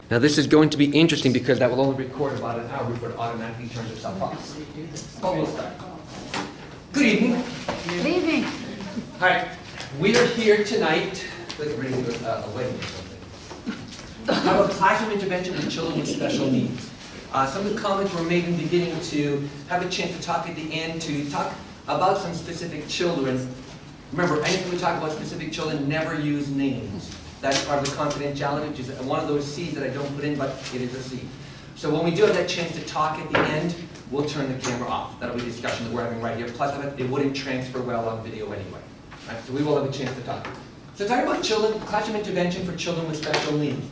Now this is going to be interesting because that will only record about an hour before it automatically turns itself off. But we'll start. Good evening. Good evening. All right, we are here tonight. Let's bring you a wedding or something. How about classroom intervention with children with special needs? Some of the comments were made in the beginning to have a chance to talk at the end, to talk about some specific children. Remember, anytime we talk about specific children, never use names. That's part of the confidentiality, which is one of those C's that I don't put in, but it is a C. So when we do have that chance to talk at the end, we'll turn the camera off. That'll be a discussion that we're having right here. Plus, it wouldn't transfer well on video anyway. Right? So we will have a chance to talk. So talking about children, classroom intervention for children with special needs.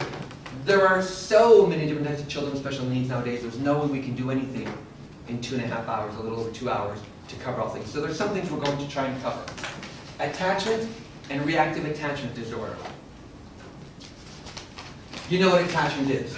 There are so many different types of children with special needs nowadays. There's no way we can do anything in 2.5 hours, a little over 2 hours, to cover all things. So there's some things we're going to try and cover. Attachment and reactive attachment disorder. You know what attachment is.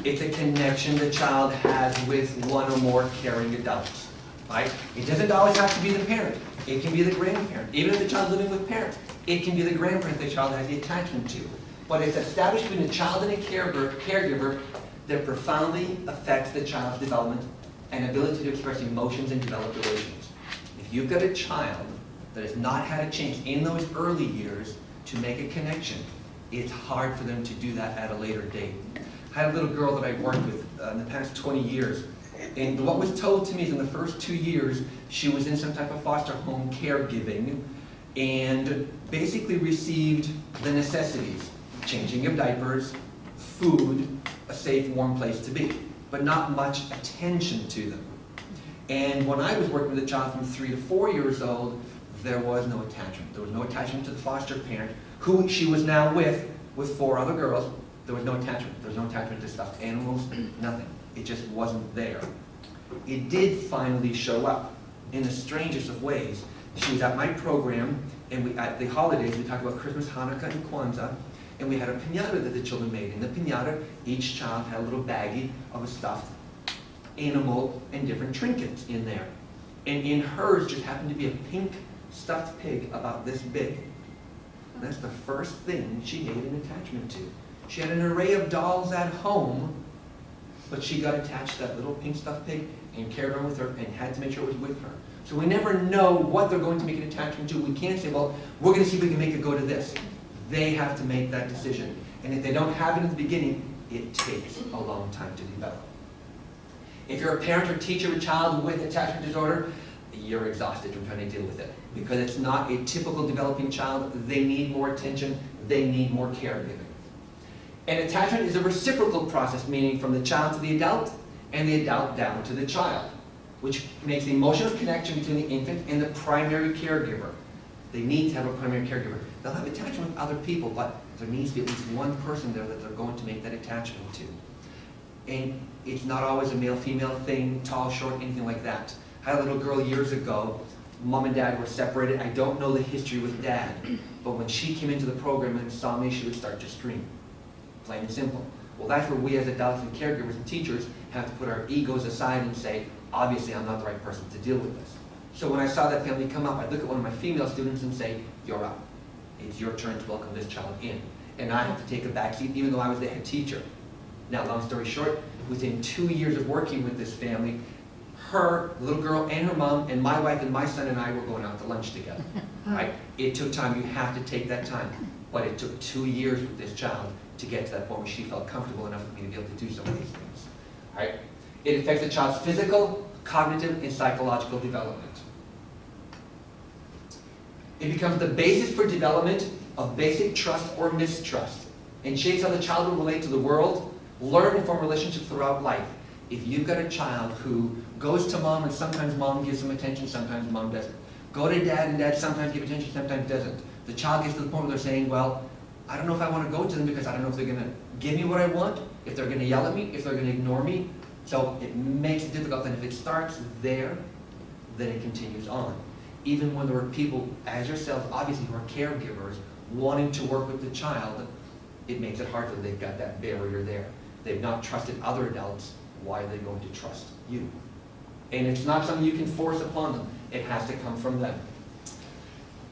It's a connection the child has with one or more caring adults. Right? It doesn't always have to be the parent. It can be the grandparent. Even if the child's living with parents, it can be the grandparent the child has the attachment to. But it's established between a child and a caregiver that profoundly affects the child's development and ability to express emotions and develop relations. If you've got a child that has not had a chance in those early years to make a connection, it's hard for them to do that at a later date. I had a little girl that I worked with in the past 20 years, and what was told to me is in the first 2 years, she was in some type of foster home caregiving and basically received the necessities: changing of diapers, food, a safe, warm place to be, but not much attention to them. And when I was working with a child from 3 to 4 years old, there was no attachment. There was no attachment to the foster parent, who she was now with 4 other girls. There was no attachment. There was no attachment to stuffed animals, nothing. It just wasn't there. It did finally show up in the strangest of ways. She was at my program, and at the holidays, we talked about Christmas, Hanukkah, and Kwanzaa, and we had a piñata that the children made. In the piñata, each child had a little baggie of a stuffed animal and different trinkets in there. And in hers just happened to be a pink stuffed pig about this big. And that's the first thing she made an attachment to. She had an array of dolls at home, but she got attached to that little pink stuffed pig and carried on with her and had to make sure it was with her. So we never know what they're going to make an attachment to. We can't say, well, we're going to see if we can make it go to this. They have to make that decision. And if they don't have it at the beginning, it takes a long time to develop. If you're a parent or teacher of a child with attachment disorder, you're exhausted from trying to deal with it, because it's not a typical developing child. They need more attention. They need more caregiving. And attachment is a reciprocal process, meaning from the child to the adult and the adult down to the child, which makes the emotional connection between the infant and the primary caregiver. They need to have a primary caregiver. They'll have attachment with other people, but there needs to be at least one person there that they're going to make that attachment to. And it's not always a male-female thing, tall, short, anything like that. I had a little girl years ago. Mom and Dad were separated. I don't know the history with Dad, but when she came into the program and saw me, she would start to scream. Plain and simple. Well, that's where we as adults and caregivers and teachers have to put our egos aside and say, obviously I'm not the right person to deal with this. So when I saw that family come up, I'd look at one of my female students and say, you're up. It's your turn to welcome this child in. And I have to take a back seat, even though I was the head teacher. Now, long story short, within 2 years of working with this family, her, the little girl, and her mom, and my wife, and my son, and I were going out to lunch together. Right? It took time. You have to take that time. But it took 2 years with this child to get to that point where she felt comfortable enough for me to be able to do some of these things. Right? It affects the child's physical, cognitive, and psychological development. It becomes the basis for development of basic trust or mistrust, and shapes how the child will relate to the world, learn and form relationships throughout life. If you've got a child who goes to mom and sometimes mom gives them attention, sometimes mom doesn't. Go to dad and dad sometimes give attention, sometimes doesn't. The child gets to the point where they're saying, well, I don't know if I want to go to them because I don't know if they're going to give me what I want, if they're going to yell at me, if they're going to ignore me. So it makes it difficult, and if it starts there, then it continues on. Even when there are people, as yourselves, obviously, who are caregivers, wanting to work with the child, it makes it hard for them. They've got that barrier there. They've not trusted other adults. Why are they going to trust you? And it's not something you can force upon them. It has to come from them.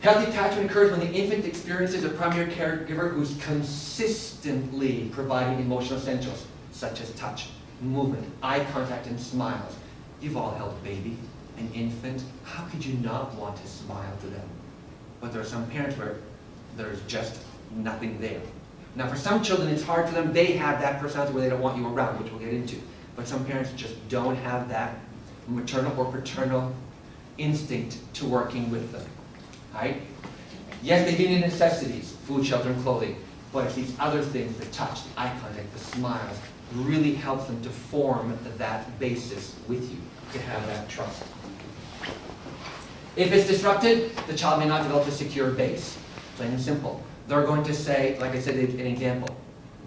Healthy attachment occurs when the infant experiences a primary caregiver who's consistently providing emotional essentials, such as touch, movement, eye contact, and smiles. You've all held a baby, an infant. How could you not want to smile to them? But there are some parents where there's just nothing there. Now for some children it's hard for them. They have that personality where they don't want you around, which we'll get into. But some parents just don't have that maternal or paternal instinct to working with them. Right? Yes, they do need necessities, food, shelter, and clothing. But it's these other things, the touch, the eye contact, the smiles, really helps them to form that basis with you, to have that trust. If it's disrupted, the child may not develop a secure base. Plain and simple. They're going to say, like I said, an example.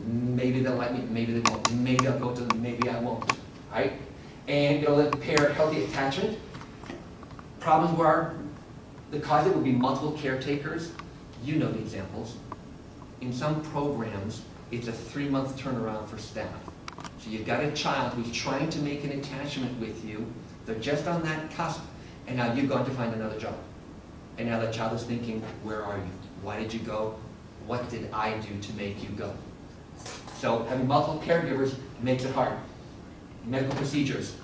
Maybe they'll like me, maybe they won't. Maybe I'll go to them, maybe I won't. Right? And it'll impair healthy attachment. Problems where the cause it will be multiple caretakers. You know the examples. In some programs, it's a 3-month turnaround for staff. So you've got a child who's trying to make an attachment with you. They're just on that cusp. And now you've gone to find another job. And now the child is thinking, where are you? Why did you go? What did I do to make you go? So having multiple caregivers makes it hard. Medical procedures.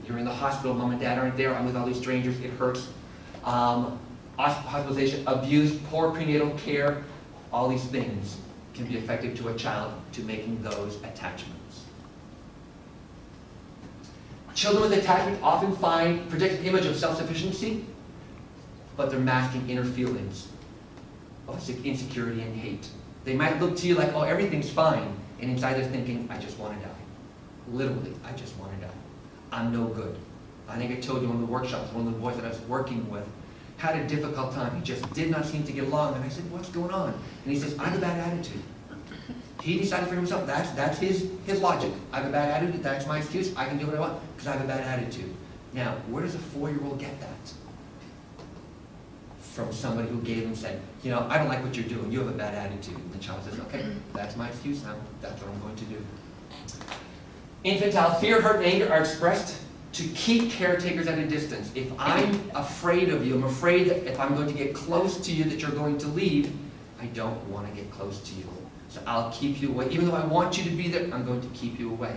You're in the hospital, mom and dad aren't there, I'm with all these strangers, it hurts. Hospitalization, abuse, poor prenatal care, all these things can be effective to a child to making those attachments. Children with attachment often project an image of self-sufficiency, but they're masking inner feelings of insecurity and hate. They might look to you like, oh, everything's fine, and inside they're thinking, I just want to die. Literally, I just want to die. I'm no good. I think I told you in one of the workshops, one of the boys that I was working with had a difficult time. He just did not seem to get along, and I said, what's going on? And he says, I have a bad attitude. He decided for himself, that's his logic. I have a bad attitude, that's my excuse, I can do what I want, because I have a bad attitude. Now, where does a 4-year-old get that? From somebody who gave him, said, you know, I don't like what you're doing, you have a bad attitude. And the child says, okay, that's my excuse now, that's what I'm going to do. Infantile fear, hurt, and anger are expressed to keep caretakers at a distance. If I'm afraid of you, I'm afraid that if I'm going to get close to you that you're going to leave, I don't want to get close to you. So I'll keep you away. Even though I want you to be there, I'm going to keep you away.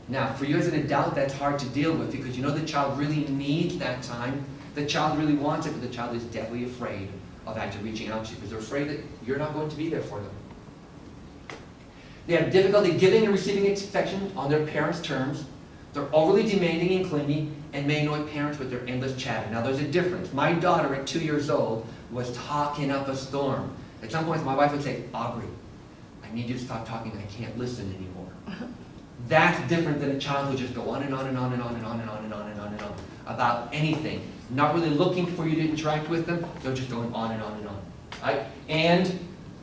Now, for you as an adult, that's hard to deal with because you know the child really needs that time. The child really wants it, but the child is deathly afraid of actually reaching out to you because they're afraid that you're not going to be there for them. They have difficulty giving and receiving affection on their parents' terms. They're overly demanding and clingy and may annoy parents with their endless chatter. Now there's a difference. My daughter at 2 years old was talking up a storm. At some points my wife would say, Aubrey, I need you to stop talking, I can't listen anymore. That's different than a child who just go on and on and on and on and on and on and on and on and on about anything. Not really looking for you to interact with them, they're just going on and on and on. Right? And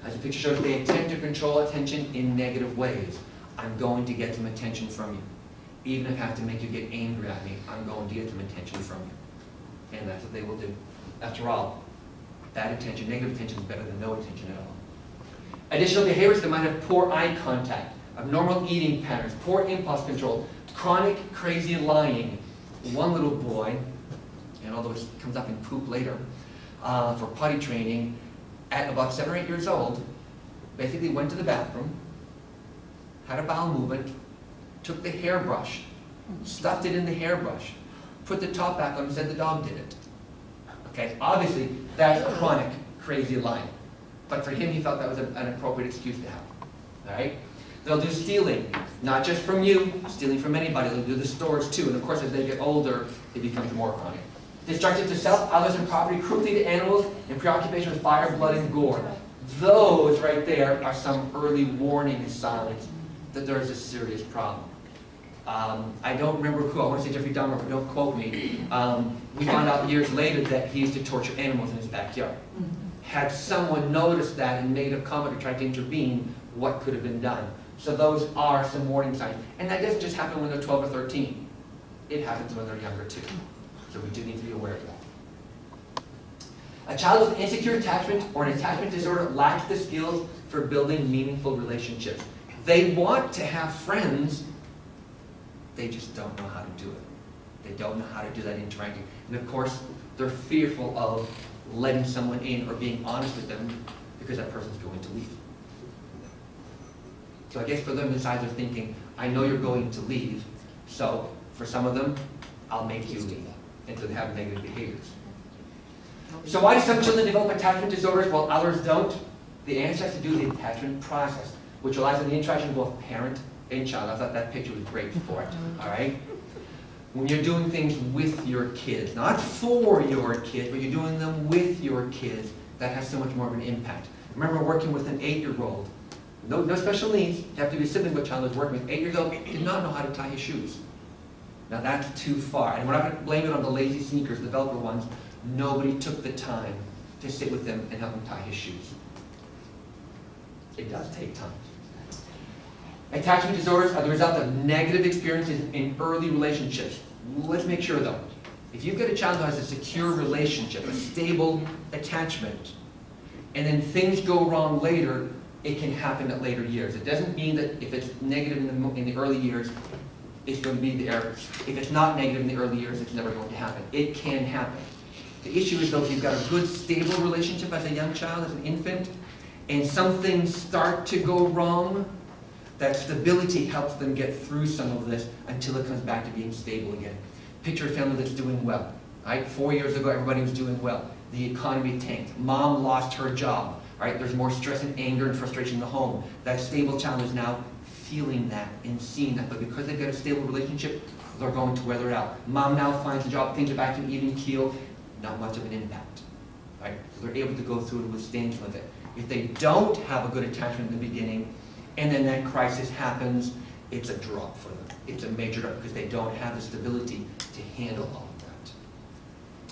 as the picture shows, they attempt to control attention in negative ways. I'm going to get some attention from you. Even if I have to make you get angry at me, I'm going to get some attention from you. And that's what they will do. After all, bad attention, negative attention is better than no attention at all. Additional behaviors that might have poor eye contact, abnormal eating patterns, poor impulse control, chronic crazy lying. One little boy, and although it comes up in poop later, for potty training, at about 7 or 8 years old, basically went to the bathroom, had a bowel movement, took the hairbrush, stuffed it in the hairbrush, put the top back on and said the dog did it. Okay, obviously that's chronic crazy lying. But for him, he felt that was an appropriate excuse to have. All right? They'll do stealing, not just from you, stealing from anybody. They'll do the stores too. And of course, as they get older, it becomes more chronic. Destructive to self, others, and property, cruelty to animals, and preoccupation with fire, blood, and gore. Those right there are some early warning signs that there is a serious problem. I don't remember who, I want to say Jeffrey Dahmer, but don't quote me. We found out years later that he used to torture animals in his backyard. Had someone noticed that and made a comment or tried to intervene, what could have been done? So those are some warning signs. And that doesn't just happen when they're 12 or 13. It happens when they're younger too. So we do need to be aware of that. A child with insecure attachment or an attachment disorder lacks the skills for building meaningful relationships. They want to have friends, they just don't know how to do it. They don't know how to do that interacting. And of course, they're fearful of letting someone in or being honest with them because that person's going to leave. So I guess for them, it's either thinking, I know you're going to leave, so for some of them, I'll make you leave until they have negative behaviors. So why do some children develop attachment disorders while others don't? The answer has to do with the attachment process, which relies on the interaction of both parent and child. I thought that picture was great for it, all right? When you're doing things with your kids, not for your kids, but you're doing them with your kids, that has so much more of an impact. I remember working with an 8-year-old, no special needs, you have to be a sibling with a child who's working with, 8 years old, did not know how to tie his shoes. Now that's too far, and we're not going to blame it on the lazy sneakers, the Velcro ones. Nobody took the time to sit with him and help him tie his shoes. It does take time. Attachment disorders are the result of negative experiences in early relationships. Let's make sure though, if you've got a child who has a secure relationship, a stable attachment, and then things go wrong later, it can happen at later years. It doesn't mean that if it's negative in the early years, it's going to be there. If it's not negative in the early years, it's never going to happen. It can happen. The issue is though, if you've got a good, stable relationship as a young child, as an infant, and some things start to go wrong, that stability helps them get through some of this until it comes back to being stable again. Picture a family that's doing well. Right? 4 years ago, everybody was doing well. The economy tanked. Mom lost her job. Right? There's more stress and anger and frustration in the home. That stable child is now feeling that and seeing that. But because they've got a stable relationship, they're going to weather it out. Mom now finds a job, things are back to an even keel, not much of an impact. Right? So they're able to go through and withstand some of it. If they don't have a good attachment in the beginning, and then that crisis happens, it's a drop for them. It's a major drop because they don't have the stability to handle all of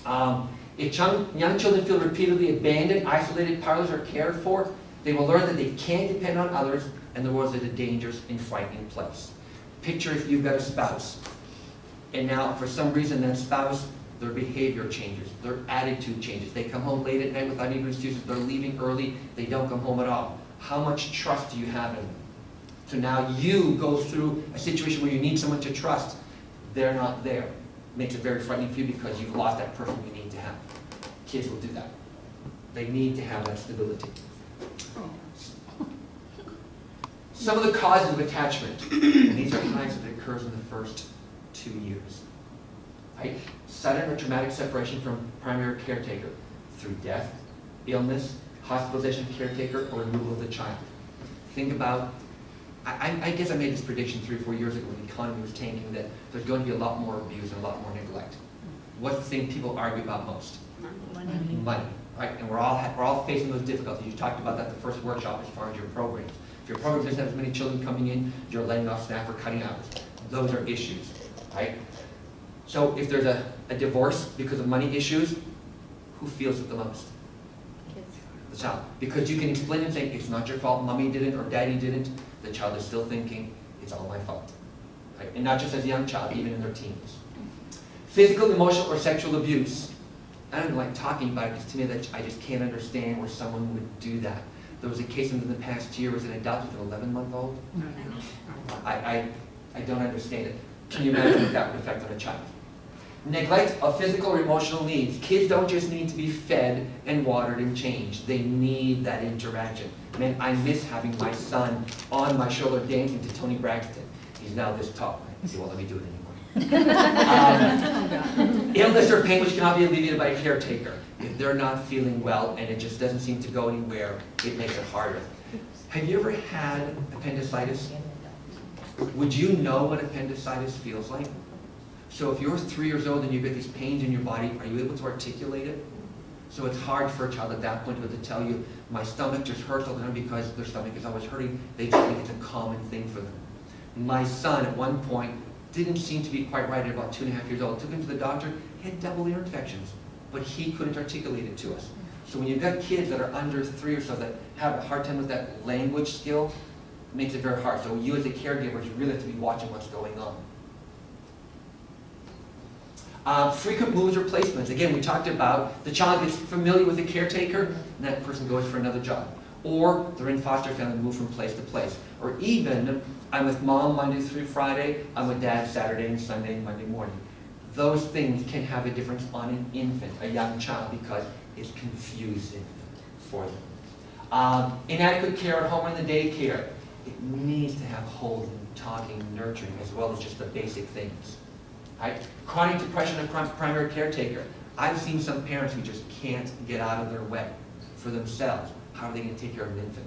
that. If young children feel repeatedly abandoned, isolated, powerless, or cared for, they will learn that they can't depend on others, and the world is a dangerous and frightening place. Picture if you've got a spouse, and now for some reason that spouse, their behavior changes, their attitude changes. They come home late at night without even excuses, they're leaving early, they don't come home at all. How much trust do you have in them? So now you go through a situation where you need someone to trust. They're not there. Makes it very frightening for you because you've lost that person you need to have. Kids will do that. They need to have that stability. Some of the causes of attachment, and these are kinds that occurs in the first 2 years. Right? Sudden or traumatic separation from primary caretaker through death, illness, hospitalization of caretaker, or removal of the child. Think about, I guess I made this prediction 3 or 4 years ago when the economy was tanking that there's going to be a lot more abuse and a lot more neglect. What's the thing people argue about most? Money. Money, right? And we're all facing those difficulties. You talked about that at the first workshop as far as your programs. If your program doesn't have as many children coming in, you're laying off staff or cutting hours. Those are issues, right? So if there's a divorce because of money issues, who feels it the most? The child. Because you can explain and say, it's not your fault, mommy didn't or daddy didn't, the child is still thinking, it's all my fault. Right? And not just as a young child, even in their teens. Physical, emotional, or sexual abuse. I don't like talking about it because to me that I just can't understand where someone would do that. There was a case in the past year, was an adult with an 11-month-old? I don't understand it. Can you imagine what that would affect on a child? Neglect of physical or emotional needs. Kids don't just need to be fed and watered and changed. They need that interaction. Man, I miss having my son on my shoulder dancing to Tony Braxton. He's now this tall. He won't let me do it anymore. Illness or pain which cannot be alleviated by a caretaker. If they're not feeling well and it just doesn't seem to go anywhere, it makes it harder. Have you ever had appendicitis? Would you know what appendicitis feels like? So if you're 3 years old and you get these pains in your body, are you able to articulate it? So it's hard for a child at that point to be able to tell you, my stomach just hurts all the time because their stomach is always hurting. They just think it's a common thing for them. My son at one point didn't seem to be quite right at about 2.5 years old. Took him to the doctor, he had double ear infections, but he couldn't articulate it to us. So when you've got kids that are under 3 or so that have a hard time with that language skill, it makes it very hard. So you as a caregiver, you really have to be watching what's going on. Frequent moves or placements. Again, we talked about the child gets familiar with the caretaker, and that person goes for another job. Or they're in foster family, move from place to place. Or even, I'm with mom Monday through Friday, I'm with dad Saturday and Sunday and Monday morning. Those things can have a difference on an infant, a young child, because is confusing for them. Inadequate care at home or in the daycare. It needs to have holding, talking, nurturing, as well as just the basic things. Right? Chronic depression and primary caretaker. I've seen some parents who just can't get out of their way for themselves. How are they going to take care of an infant?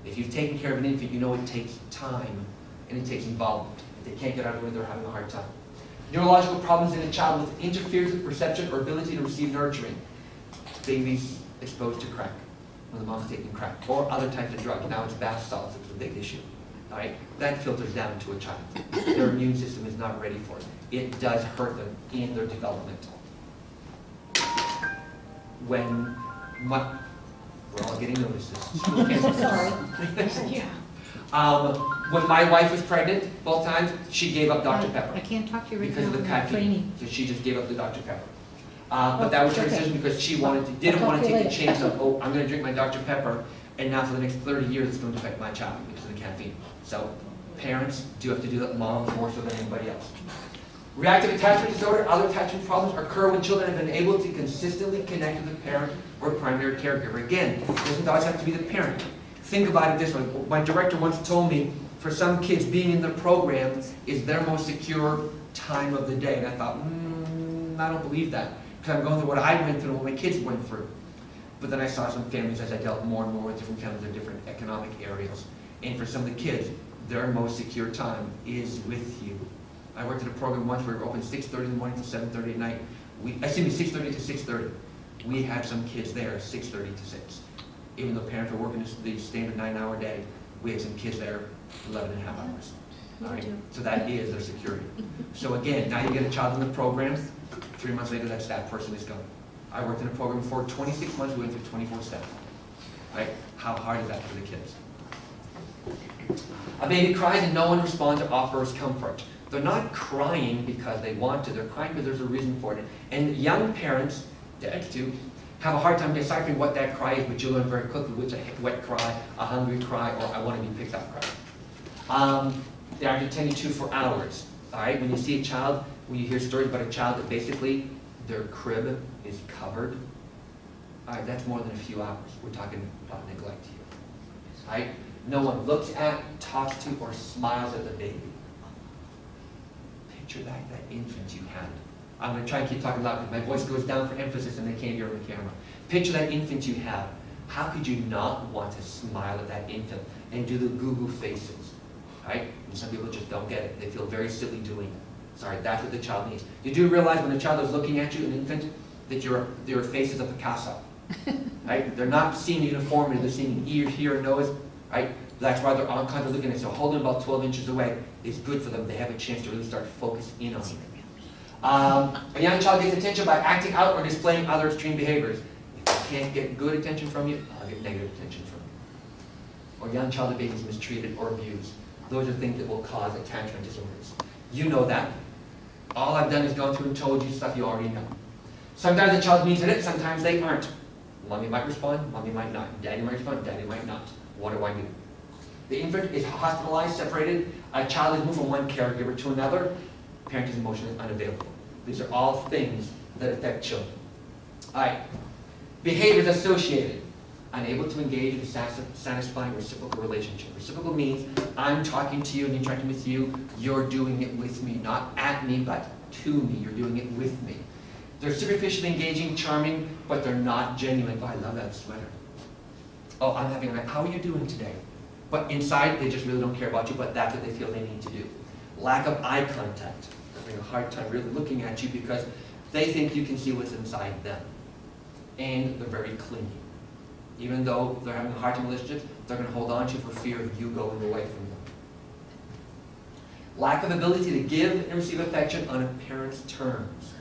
If you've taken care of an infant, you know it takes time and it takes involvement. If they can't get out of the way, they're having a hard time. Neurological problems in a child with interferes with perception or ability to receive nurturing. Babies exposed to crack when the mom's taking crack, or other types of drugs. Now it's bath salts, it's a big issue. All right? That filters down to a child. Their immune system is not ready for it. It does hurt them in their development. When we're all getting notices. Sorry. Yeah. When my wife was pregnant, both times, she gave up Dr. Pepper. I can't talk to you right Because now. of the I'm caffeine. training. So she just gave up the Dr. Pepper. But that was her Okay. decision because she didn't want to take the chance of, oh, I'm going to drink my Dr. Pepper, and now for the next 30 years it's going to affect my child because of the caffeine. So parents do have to do that, moms more so than anybody else. Reactive attachment disorder, other attachment problems occur when children have been able to consistently connect with a parent or primary caregiver. Again, it doesn't always have to be the parent. Think about it this way. My director once told me, for some kids, being in the program is their most secure time of the day. And I thought, I don't believe that. Because I'm going through what I went through and what my kids went through. But then I saw some families as I dealt more and more with different families in different economic areas. And for some of the kids, their most secure time is with you. I worked at a program once where we were open 6:30 in the morning to 7:30 at night. 6:30 to 6:30. We had some kids there 6:30 to 6. Even though parents were working the standard 9-hour day, we had some kids there 11 and a half hours. All right? So that is their security. So again, now you get a child in the program, 3 months later that staff person is gone. I worked in a program for 26 months, we went through 24 staff. Right? How hard is that for the kids? A baby cries and no one responds or offers comfort. They're not crying because they want to, they're crying because there's a reason for it. And young parents, dads too, have a hard time deciphering what that cry is, but you'll learn very quickly which a wet cry, a hungry cry, or I want to be picked up cry. They aren't attended to for hours. All right, when you see a child, when you hear stories about a child that basically their crib is covered, all right, that's more than a few hours. We're talking about neglect here. All right, no one looks at, talks to, or smiles at the baby. Picture that infant you had. I'm going to try and keep talking loud because my voice goes down for emphasis and they can't hear on the camera. Picture that infant you have. How could you not want to smile at that infant and do the goo-goo faces? Right? And some people just don't get it. They feel very silly doing it. Sorry, that's what the child needs. You do realize when a child is looking at you, an infant, that your face is a Picasso. Right? They're not seeing uniformity, they're seeing ear, here, nose. Right? That's why they're on kind of looking at it. So holding about 12 inches away is good for them. They have a chance to really start focusing in on it. A young child gets attention by acting out or displaying other extreme behaviors. If I can't get good attention from you, I'll get negative attention from you. Or a young child or baby is mistreated or abused. Those are things that will cause attachment disorders. You know that. All I've done is gone through and told you stuff you already know. Sometimes the child means it, sometimes they aren't. Mommy might respond, mommy might not. Daddy might respond, daddy might not. What do I do? The infant is hospitalized, separated. A child is moved from one caregiver to another. Parent is emotionally unavailable. These are all things that affect children. All right. Behaviors associated. Unable to engage in a satisfying reciprocal relationship. Reciprocal means I'm talking to you and interacting with you. You're doing it with me. Not at me, but to me. You're doing it with me. They're superficially engaging, charming, but they're not genuine. Oh, I love that sweater. Oh, I'm having a night. How are you doing today? But inside, they just really don't care about you, but that's what they feel they need to do. Lack of eye contact. They're having a hard time really looking at you because they think you can see what's inside them. And they're very clingy. Even though they're having a hard time in relationships, they're going to hold on to you for fear of you going away from them. Lack of ability to give and receive affection on a parent's terms.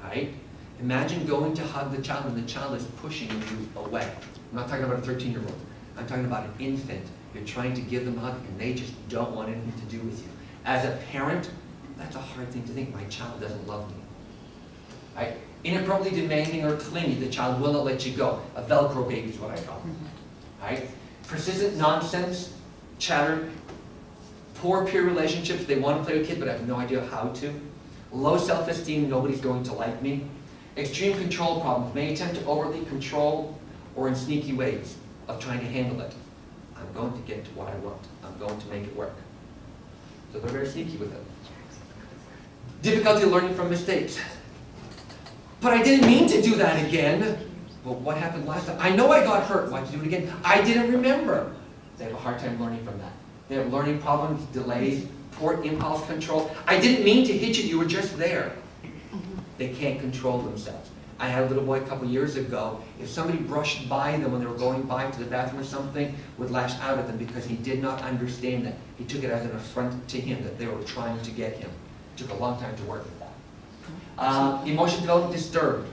Right? Imagine going to hug the child and the child is pushing you away. I'm not talking about a 13-year-old. I'm talking about an infant. You're trying to give them a hug and they just don't want anything to do with you. As a parent, that's a hard thing to think. My child doesn't love me. Right? Inappropriately demanding or clingy, the child will not let you go. A Velcro baby is what I call them. Right? Persistent nonsense, chatter, poor peer relationships. They want to play with kids but have no idea how to. Low self-esteem, nobody's going to like me. Extreme control problems may attempt to overtly control or in sneaky ways of trying to handle it. I'm going to get to what I want. I'm going to make it work. So they're very sneaky with it. Difficulty learning from mistakes. But I didn't mean to do that again. Well, what happened last time? I know I got hurt. Why'd you do it again? I didn't remember. They have a hard time learning from that. They have learning problems, delays, poor impulse control. I didn't mean to hit you. You were just there. They can't control themselves. I had a little boy a couple years ago. If somebody brushed by them when they were going by to the bathroom or something, would lash out at them because he did not understand that. He took it as an affront to him that they were trying to get him. It took a long time to work with that. Emotion development disturbed.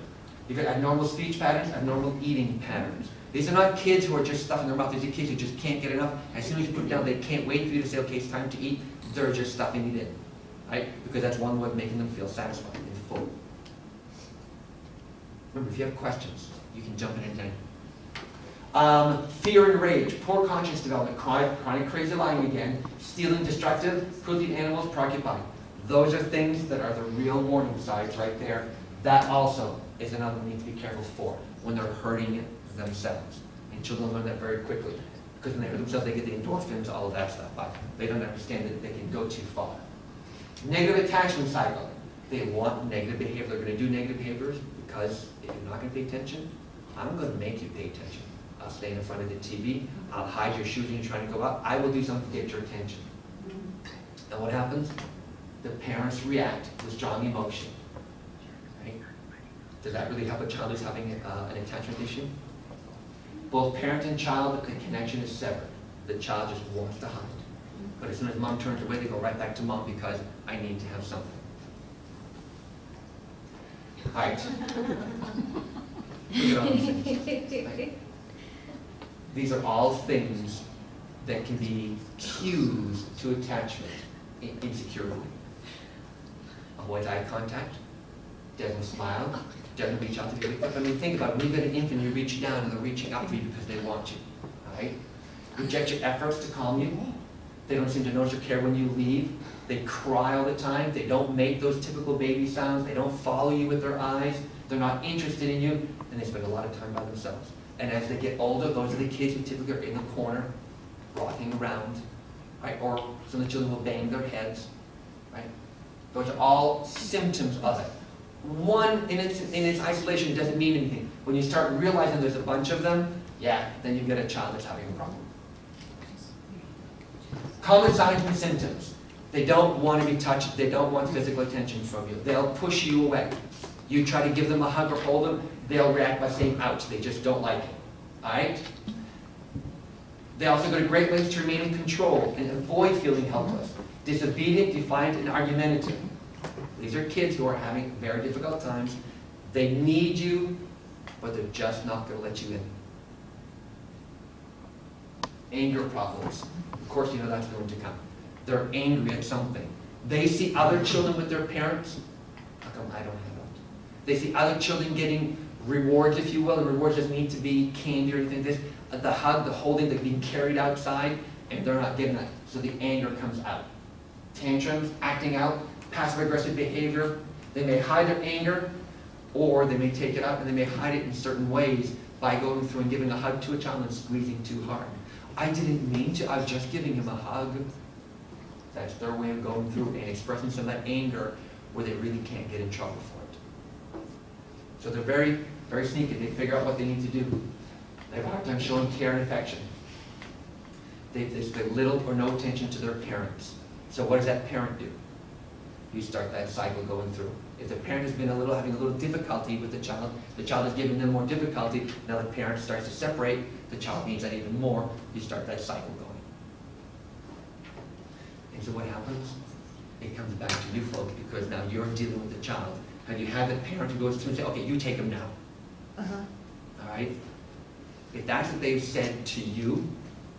You've got abnormal speech patterns, abnormal eating patterns. These are not kids who are just stuffing their mouth. These are kids who just can't get enough. As soon as you put it down, they can't wait for you to say, okay, it's time to eat. They're just stuffing it in, right? Because that's one way of making them feel satisfied and full. Remember, if you have questions, you can jump in anytime. Fear and rage, poor conscience development, chronic crazy lying again, stealing, destructive, cruelty to animals, preoccupied. Those are things that are the real warning signs right there. That also is another one you need to be careful for when they're hurting themselves. And children learn that very quickly. Because when they hurt themselves, they get the endorphins, all of that stuff. But they don't understand that they can go too far. Negative attachment cycle. They want negative behavior. They're going to do negative behaviors because if you're not going to pay attention, I'm going to make you pay attention. I'll stay in front of the TV. I'll hide your shoes when you're trying to go out. I will do something to get your attention. And what happens? The parents react with strong emotion. Right? Does that really help a child who's having an attachment issue? Both parent and child, the connection is severed. The child just wants to hide. But as soon as mom turns away, they go right back to mom because I need to have something. All right. Look at all these things. Right? These are all things that can be cues to attachment, insecurity. Avoids eye contact, doesn't smile, doesn't reach out to you. I mean, think about it. When you've got an infant, you reach down and they're reaching up for you because they want you. Right? Reject your efforts to calm you. They don't seem to notice or care when you leave. They cry all the time. They don't make those typical baby sounds. They don't follow you with their eyes. They're not interested in you. And they spend a lot of time by themselves. And as they get older, those are the kids who typically are in the corner, rocking around. Right? Or some of the children will bang their heads. Right? Those are all symptoms of it. One in its isolation doesn't mean anything. When you start realizing there's a bunch of them, yeah, then you get a child that's having a problem. Common signs and symptoms. They don't want to be touched. They don't want physical attention from you. They'll push you away. You try to give them a hug or hold them, they'll react by saying ouch. They just don't like it. All right? They also go to great lengths to remain in control and avoid feeling helpless. Disobedient, defiant, and argumentative. These are kids who are having very difficult times. They need you, but they're just not going to let you in. Anger problems. Of course, you know that's going to come. They're angry at something. They see other children with their parents. How come I don't have it? They see other children getting rewards, if you will, and rewards doesn't need to be candy or anything like this. The hug, the holding, they're being carried outside, and they're not getting that. So the anger comes out. Tantrums, acting out, passive-aggressive behavior. They may hide their anger, or they may take it up, and they may hide it in certain ways by going through and giving a hug to a child and squeezing too hard. I didn't mean to. I was just giving him a hug. That's their way of going through and expressing some of that anger where they really can't get in trouble for it. So they're very, very sneaky. They figure out what they need to do. They have a hard time showing care and affection. They pay little or no attention to their parents. So what does that parent do? You start that cycle going through. If the parent has been having a little difficulty with the child is giving them more difficulty, now the parent starts to separate, the child needs that even more, you start that cycle going. And so what happens? It comes back to you folks because now you're dealing with the child. And you have the parent who goes through and says, okay, you take him now. All right? If that's what they've said to you,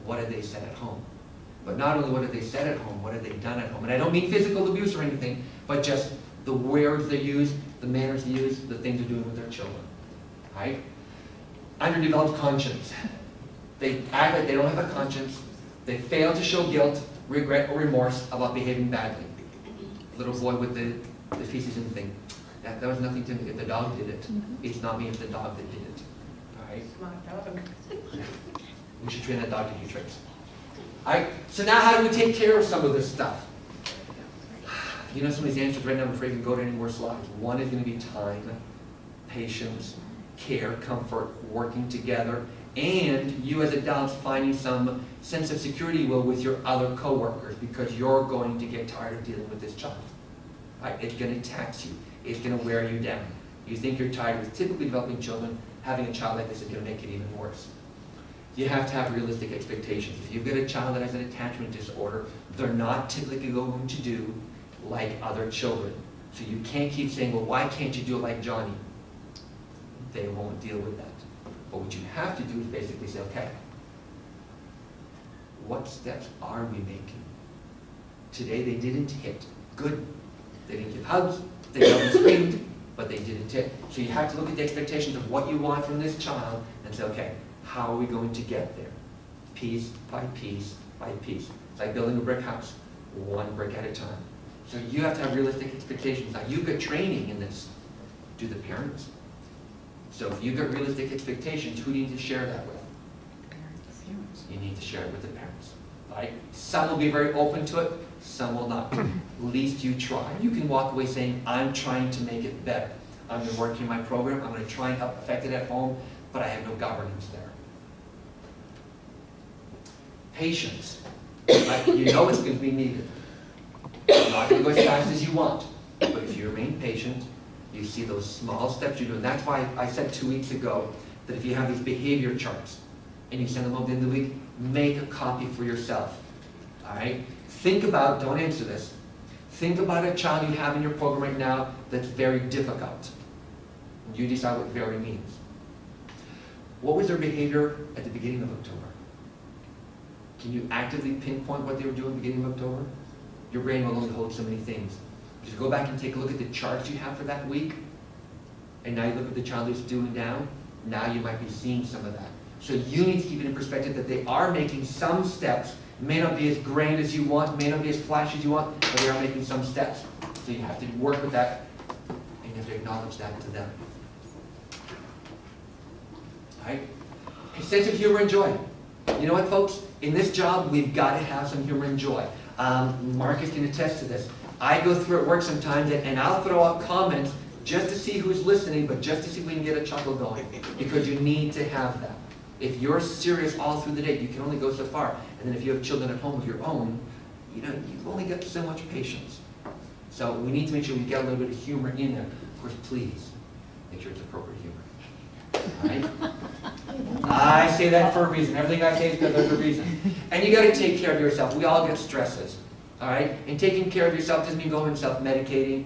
what have they said at home? But not only what have they said at home, what have they done at home? And I don't mean physical abuse or anything, but just the words they use, the manners they use, the things they're doing with their children. Right? Underdeveloped conscience. They act like they don't have a conscience. They fail to show guilt, regret, or remorse about behaving badly. Little boy with the feces and thing. That was nothing to me if the dog did it. It's not me if the dog that did it. All right? Smart dog. We should train that dog to do tricks. All right, so now how do we take care of some of this stuff? You know some of these answers right now, I'm afraid we can go to any more slides. One is going to be time, patience, care, comfort, working together, and you as adults finding some sense of security with your other coworkers, because you're going to get tired of dealing with this child. All right, it's going to tax you. It's going to wear you down. You think you're tired with typically developing children. Having a child like this is going to make it even worse. You have to have realistic expectations. If you've got a child that has an attachment disorder, they're not typically going to do like other children. So you can't keep saying, well, why can't you do it like Johnny? They won't deal with that. But what you have to do is basically say, okay, what steps are we making? Today they didn't hit. Good. They didn't give hugs. They haven't screamed, but they didn't hit. So you have to look at the expectations of what you want from this child and say, okay, how are we going to get there? Piece by piece by piece. It's like building a brick house, one brick at a time. So you have to have realistic expectations. Now you've got training in this. Do the parents? So if you've got realistic expectations, who do you need to share that with? Parents. You need to share it with the parents. Right? Some will be very open to it, some will not. At least you try. You can walk away saying, I'm trying to make it better. I'm going to work in my program, I'm going to try and help affect it at home, but I have no governance there. Patience. You know it's going to be needed. You're not going to go as fast as you want, but if you remain patient, you see those small steps you do. And that's why I said 2 weeks ago that if you have these behavior charts and you send them over the end of the week, make a copy for yourself. All right? Think about, don't answer this, think about a child you have in your program right now that's very difficult. You decide what very means. What was their behavior at the beginning of October? Can you actively pinpoint what they were doing at the beginning of October? Your brain will only hold so many things. If you go back and take a look at the charts you have for that week, and now you look at the child who's doing down, now you might be seeing some of that. So you need to keep it in perspective that they are making some steps. May not be as grand as you want, may not be as flashy as you want, but they are making some steps. So you have to work with that, and you have to acknowledge that to them. All right? A sense of humor and joy. You know what, folks? In this job, we've got to have some humor and joy. Marcus can attest to this. I go through at work sometimes, and I'll throw out comments just to see who's listening, but just to see if we can get a chuckle going, because you need to have that. If you're serious all through the day, you can only go so far. And then if you have children at home of your own, you know, you've only got so much patience. So we need to make sure we get a little bit of humor in there. Of course, please, make sure it's appropriate humor. All right? I say that for a reason. Everything I say is because there's a reason. And you got to take care of yourself. We all get stresses. All right? And taking care of yourself doesn't mean going and self-medicating,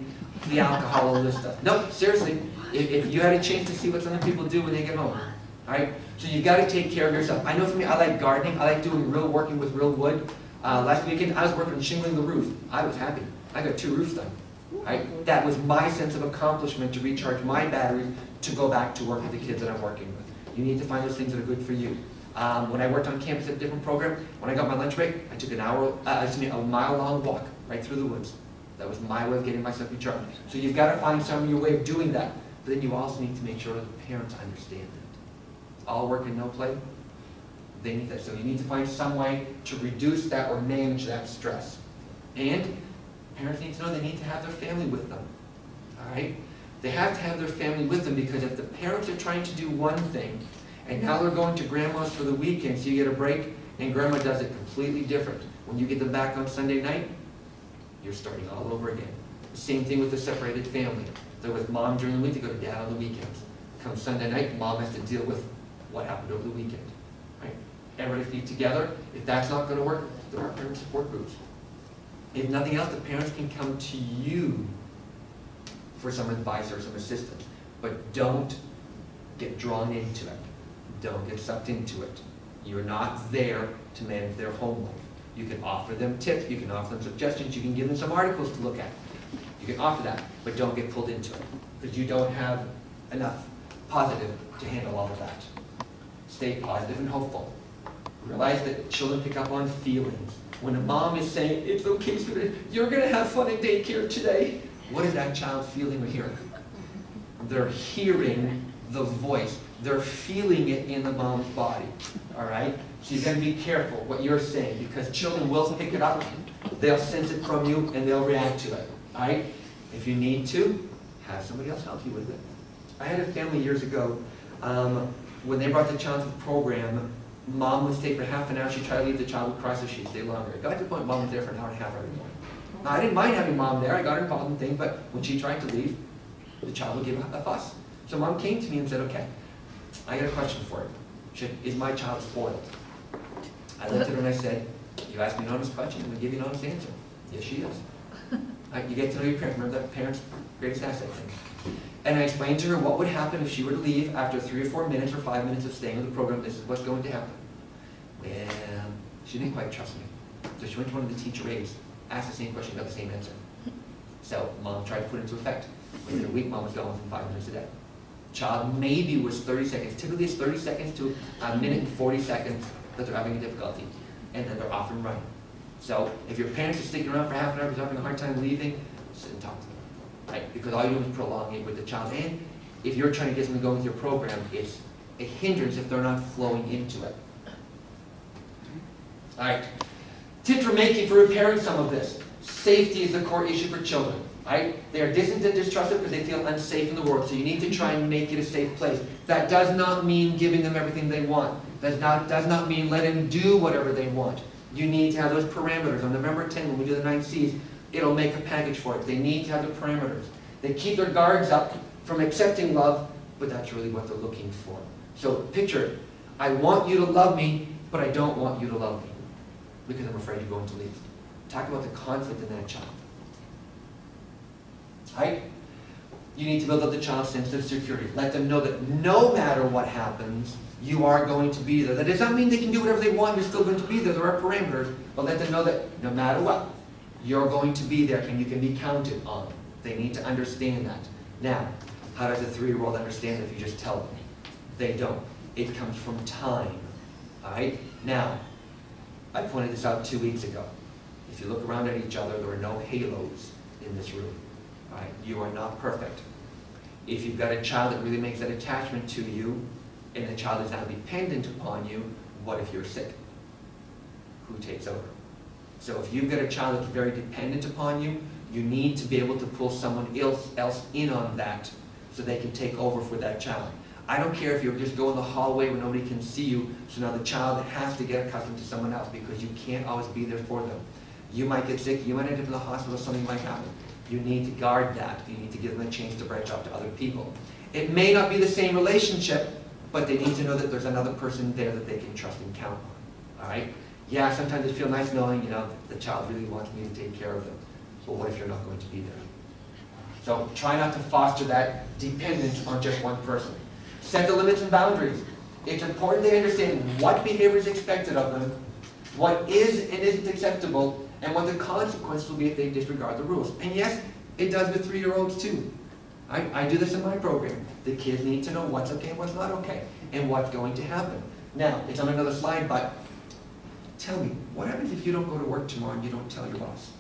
the alcohol, all this stuff. No, seriously. If you had a chance to see what some people do when they get home. All right? So you've got to take care of yourself. I know for me, I like gardening. I like doing working with real wood. Last weekend, I was working on shingling the roof. I was happy. I got 2 roofs done. Right? That was my sense of accomplishment to recharge my batteries to go back to work with the kids that I'm working with. You need to find those things that are good for you. When I worked on campus at a different program, when I got my lunch break, I took a mile-long walk right through the woods. That was my way of getting myself recharged. So you've got to find some of your way of doing that. But then you also need to make sure that the parents understand it. All work and no play, they need that. So you need to find some way to reduce that or manage that stress. And parents need to know they need to have their family with them. All right? They have to have their family with them, because if the parents are trying to do one thing, and now they're going to grandma's for the weekend, so you get a break, and grandma does it completely different. When you get them back on Sunday night, you're starting all over again. Same thing with the separated family. They're with mom during the week, they go to dad on the weekends. Come Sunday night, mom has to deal with what happened over the weekend. Right? Everybody be together. If that's not going to work, there are parent support groups. If nothing else, the parents can come to you for some advice or some assistance. But don't get drawn into it. Don't get sucked into it. You're not there to manage their home life. You can offer them tips, you can offer them suggestions, you can give them some articles to look at. You can offer that, but don't get pulled into it, because you don't have enough positive to handle all of that. Stay positive and hopeful. Realize that children pick up on feelings. When a mom is saying, it's okay, sweetie, you're going to have fun in daycare today, what is that child feeling or hearing? They're hearing the voice. They're feeling it in the mom's body, all right? So you gotta be careful what you're saying, because children will pick it up, they'll sense it from you, and they'll react to it, all right? If you need to, have somebody else help you with it. I had a family years ago, when they brought the child to the program, mom would stay for half an hour, she'd try to leave, the child would cry, so she'd stay longer. It got to the point mom was there for an hour and a half every morning. Now, I didn't mind having mom there, I got her involved in things, but when she tried to leave, the child would give a fuss. So mom came to me and said, okay, I got a question for you. Is my child spoiled? I looked at her and I said, you asked me an honest question, I'm going to give you an honest answer. Yes, she is. You get to know your parents. Remember that parents' greatest asset thing. And I explained to her what would happen if she were to leave after 3 or 4 minutes or 5 minutes of staying with the program. This is what's going to happen. Well, she didn't quite trust me. So she went to one of the teacher aides, asked the same question, got the same answer. So mom tried to put it into effect. Within a week, mom was gone within 5 minutes a day. Child maybe was 30 seconds. Typically it's 30 seconds to a minute and 40 seconds that they're having a difficulty. And then they're off and running. So if your parents are sticking around for half an hour because they're having a hard time leaving, sit and talk to them. Right? Because all you're doing is prolonging it with the child. And if you're trying to get them to go with your program, it's a hindrance if they're not flowing into it. All right. Tips for making for repairing some of this. Safety is the core issue for children. Right? They are distant and distrusted because they feel unsafe in the world. So you need to try and make it a safe place. That does not mean giving them everything they want. Does not mean letting them do whatever they want. You need to have those parameters. On November 10th, when we do the 9 C's, it'll make a package for it. They need to have the parameters. They keep their guards up from accepting love, but that's really what they're looking for. So picture, I want you to love me, but I don't want you to love me because I'm afraid you're going to leave. Talk about the conflict in that child. Right? You need to build up the child's sense of security. Let them know that no matter what happens, you are going to be there. That does not mean they can do whatever they want, you're still going to be there. There are parameters, but let them know that no matter what, you're going to be there and you can be counted on. They need to understand that. Now, how does a 3-year-old understand it if you just tell them? They don't. It comes from time. All right? Now, I pointed this out 2 weeks ago. If you look around at each other, there are no halos in this room. All right? You are not perfect. If you've got a child that really makes that attachment to you, and the child is now dependent upon you, what if you're sick? Who takes over? So if you've got a child that's very dependent upon you, you need to be able to pull someone else in on that so they can take over for that child. I don't care if you just go in the hallway where nobody can see you, so now the child has to get accustomed to someone else because you can't always be there for them. You might get sick, you might end up in the hospital, something might happen. You need to guard that. You need to give them a chance to branch off to other people. It may not be the same relationship, but they need to know that there's another person there that they can trust and count on. All right? Yeah, sometimes it feels nice knowing, the child really wants me to take care of them. But what if you're not going to be there? So try not to foster that dependence on just one person. Set the limits and boundaries. It's important they understand what behavior is expected of them, what is and isn't acceptable, and what the consequence will be if they disregard the rules. And yes, it does with 3-year-olds too. I do this in my program. The kids need to know what's okay and what's not okay, and what's going to happen. Now, it's on another slide, but tell me, what happens if you don't go to work tomorrow and you don't tell your boss?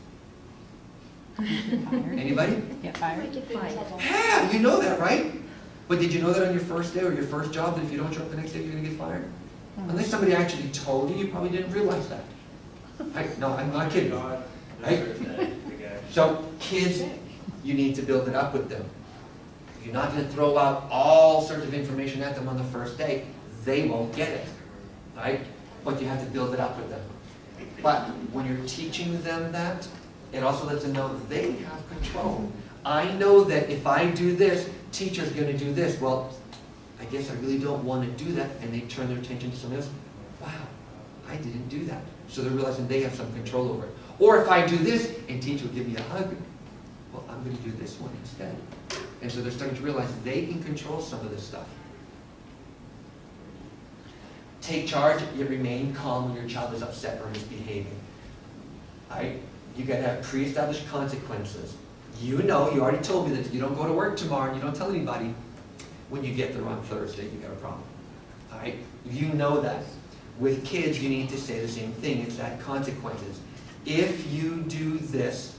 Anybody? Get fired? Get fired. Yeah, you know that, right? But did you know that on your first day or your first job that if you don't show up the next day, you're going to get fired? Unless somebody actually told you, you probably didn't realize that. No, I'm not kidding. Right? So, kids, you need to build it up with them. You're not going to throw out all sorts of information at them on the first day. They won't get it. Right? But you have to build it up with them. But when you're teaching them that, it also lets them know that they have control. I know that if I do this, teacher's going to do this. Well, I guess I really don't want to do that. And they turn their attention to something else. Wow, I didn't do that. So they're realizing they have some control over it. Or if I do this and teacher will give me a hug, well, I'm going to do this one instead. And so they're starting to realize they can control some of this stuff. Take charge, yet remain calm when your child is upset or misbehaving. Right? You got to have pre-established consequences. You already told me that if you don't go to work tomorrow and you don't tell anybody, when you get there on Thursday, you got a problem. All right? You know that. With kids, you need to say the same thing. It's that consequences. If you do this,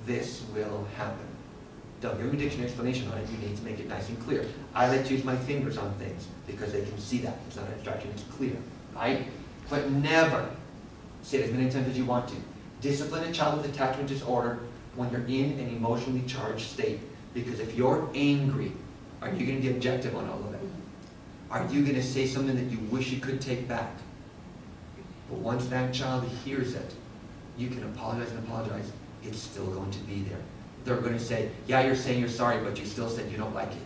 this will happen. don't give them a dictionary explanation on it, you need to make it nice and clear. I like to use my fingers on things because they can see that. It's not an abstraction, it's clear, right? But never say it as many times as you want to. Discipline a child with attachment disorder when you're in an emotionally charged state. Because if you're angry, are you going to be objective on all of it? Are you going to say something that you wish you could take back? But once that child hears it, you can apologize and apologize. It's still going to be there. They're going to say, yeah, you're saying you're sorry, but you still said you don't like it.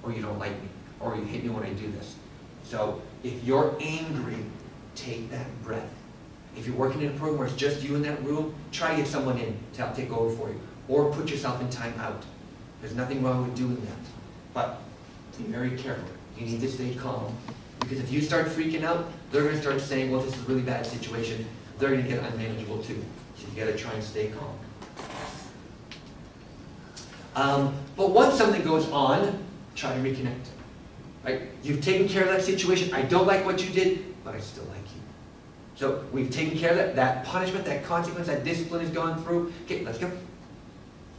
Or you don't like me. Or you hate me when I do this. So if you're angry, take that breath. If you're working in a program where it's just you in that room, try to get someone in to help take over for you. Or put yourself in time out. There's nothing wrong with doing that. But be very careful. You need to stay calm. Because if you start freaking out, they're going to start saying, well, this is a really bad situation. They're going to get unmanageable too. So you got to try and stay calm. But once something goes on, try to reconnect. Right? You've taken care of that situation. I don't like what you did, but I still like you. So we've taken care of that. That punishment, that consequence, that discipline has gone through. Okay, let's go.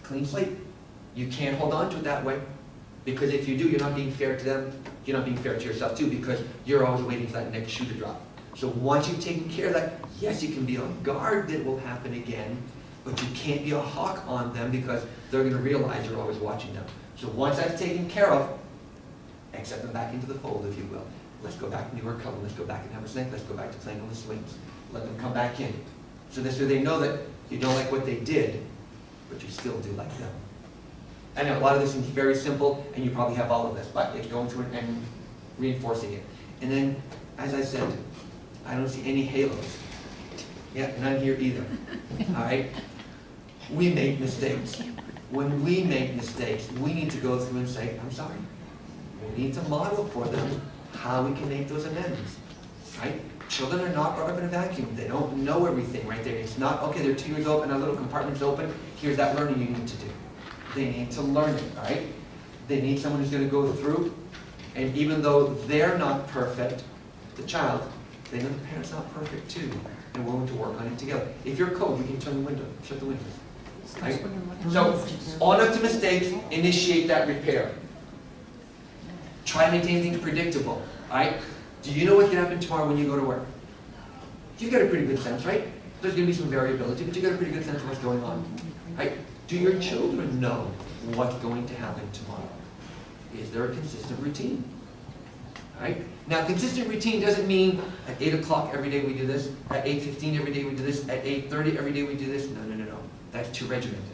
Clean slate. You can't hold on to it that way. Because if you do, you're not being fair to them. You're not being fair to yourself too, because you're always waiting for that next shoe to drop. So once you've taken care of that, yes, you can be on guard that it will happen again, but you can't be a hawk on them because they're going to realize you're always watching them. So once that's taken care of, accept them back into the fold, if you will. Let's go back into our color. Let's go back and have a snack. Let's go back to playing on the swings. Let them come back in. So this way they know that you don't like what they did, but you still do like them. I know a lot of this is very simple, and you probably have all of this, but it's going through it and reinforcing it. And then, as I said, I don't see any halos. Yeah, none here either. All right? We make mistakes. When we make mistakes, we need to go through and say, I'm sorry. We need to model for them how we can make those amends. Right? Children are not brought up in a vacuum. They don't know everything right there. It's not, okay, they're 2 years old and a little compartment's open. Here's that learning you need to do. They need to learn it, right? They need someone who's going to go through, and even though they're not perfect, the child, they know the parent's not perfect too, and we're going to work on it together. If you're cold, you can turn the window, shut the windows. Right? So, own up to mistakes, initiate that repair. Try to maintain things predictable, right? Do you know what can happen tomorrow when you go to work? You've got a pretty good sense, right? There's going to be some variability, but you've got a pretty good sense of what's going on, right? Do your children know what's going to happen tomorrow? Is there a consistent routine? Right? Now, consistent routine doesn't mean at 8 o'clock every day we do this, at 8:15 every day we do this, at 8:30 every day we do this. No, no, no, no. That's too regimented.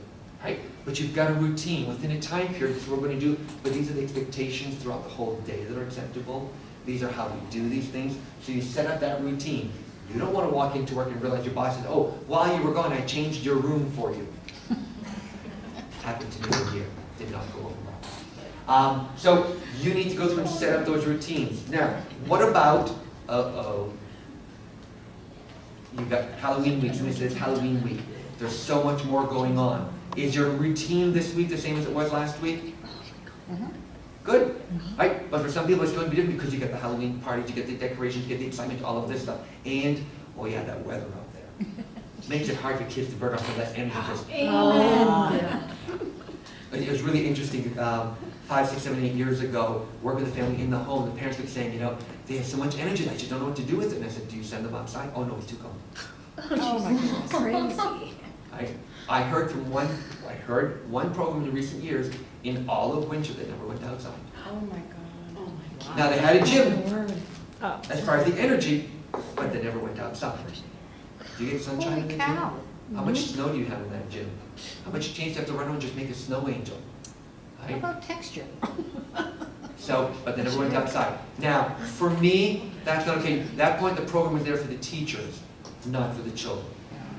Right? But you've got a routine within a time period. This is what we're going to do. But these are the expectations throughout the whole day that are acceptable. These are how we do these things. So you set up that routine. You don't want to walk into work and realize your boss says, oh, while you were gone, I changed your room for you. Happened to me one year. Did not go over well. So you need to go through and set up those routines. Now, what about, you've got Halloween week. Somebody says Halloween week. There's so much more going on. Is your routine this week the same as it was last week? Good, right? But for some people it's going to be different because you get the Halloween parties, you get the decorations, you get the excitement, all of this stuff. And, oh yeah, that weather out there. Makes it hard for kids to burn off some of that energy. It was really interesting. 5, 6, 7, 8 years ago, working with a family in the home, the parents were saying, you know, they have so much energy, I just don't know what to do with it. And I said, do you send them outside? Oh no, it's too cold. Oh my goodness, crazy. I heard one program in the recent years, in all of winter, they never went outside. Oh my God. Oh my God. Now they had a gym, Oh. as far as the energy, but they never went outside. Do you get sunshine in the gym? How much snow do you have in that gym? How much chance do you have to run around and just make a snow angel? Right? How about texture? So, but they never went outside. Now, for me, that's not okay. At that point, the program was there for the teachers, not for the children.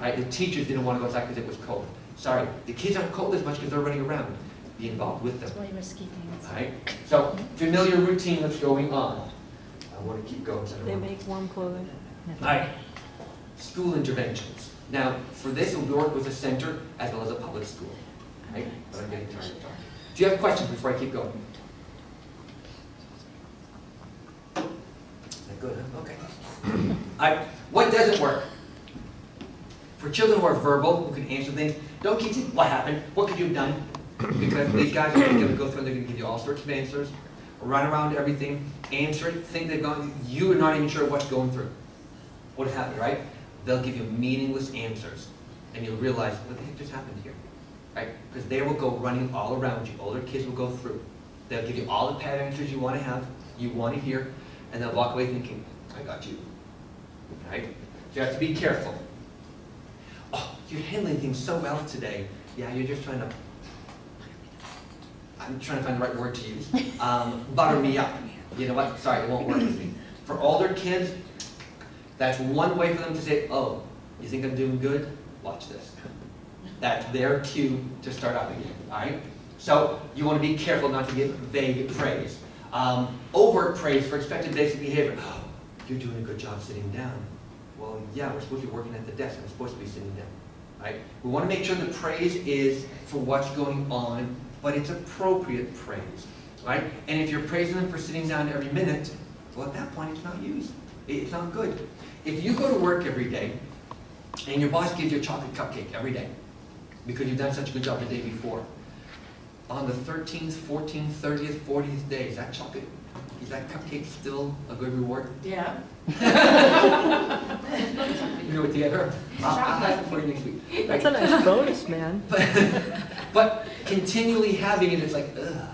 Right? The teachers didn't want to go outside because it was cold. Sorry, the kids aren't cold as much because they're running around. Be involved with them. That's why you're keeping it. Right? So, familiar routine that's going on. I want to keep going. So They make warm clothing. All right. School interventions. Now, for this, we'll work with a center as well as a public school. Right? But I'm getting tired of talking. Do you have questions before I keep going? Is that good, huh? Okay. All right. What doesn't work? For children who are verbal, who can answer things, don't keep saying, what happened? What could you have done? Because these guys are going to go through and they're going to give you all sorts of answers, run around everything, answer it, think they're going, you are not even sure what's going through. What has happened, right? They'll give you meaningless answers, and you'll realize, what the heck just happened here? Right? Because they will go running all around you. Older kids will go through. They'll give you all the pat answers you want to have, you want to hear, and they'll walk away thinking, I got you. Right? So you have to be careful. Oh, you're handling things so well today. Yeah, you're just trying to, I'm trying to find the right word to use. Butter me up. You know what? Sorry, it won't work with me. For older kids, that's one way for them to say, oh, you think I'm doing good? Watch this. That's their cue to start up again, all right? So you want to be careful not to give vague praise. Overt praise for expected basic behavior. Oh, you're doing a good job sitting down. Well, yeah, we're supposed to be working at the desk, and we're supposed to be sitting down, right? We want to make sure the praise is for what's going on, but it's appropriate praise, right? And if you're praising them for sitting down every minute, well, at that point, it's not used. It's not good. If you go to work every day, and your boss gives you a chocolate cupcake every day, because you've done such a good job the day before, on the 13th, 14th, 30th, 40th day, is that cupcake still a good reward? Yeah. You know what the other? I'll have it for you next week. That's a nice bonus, man. But continually having it, it's like, ugh.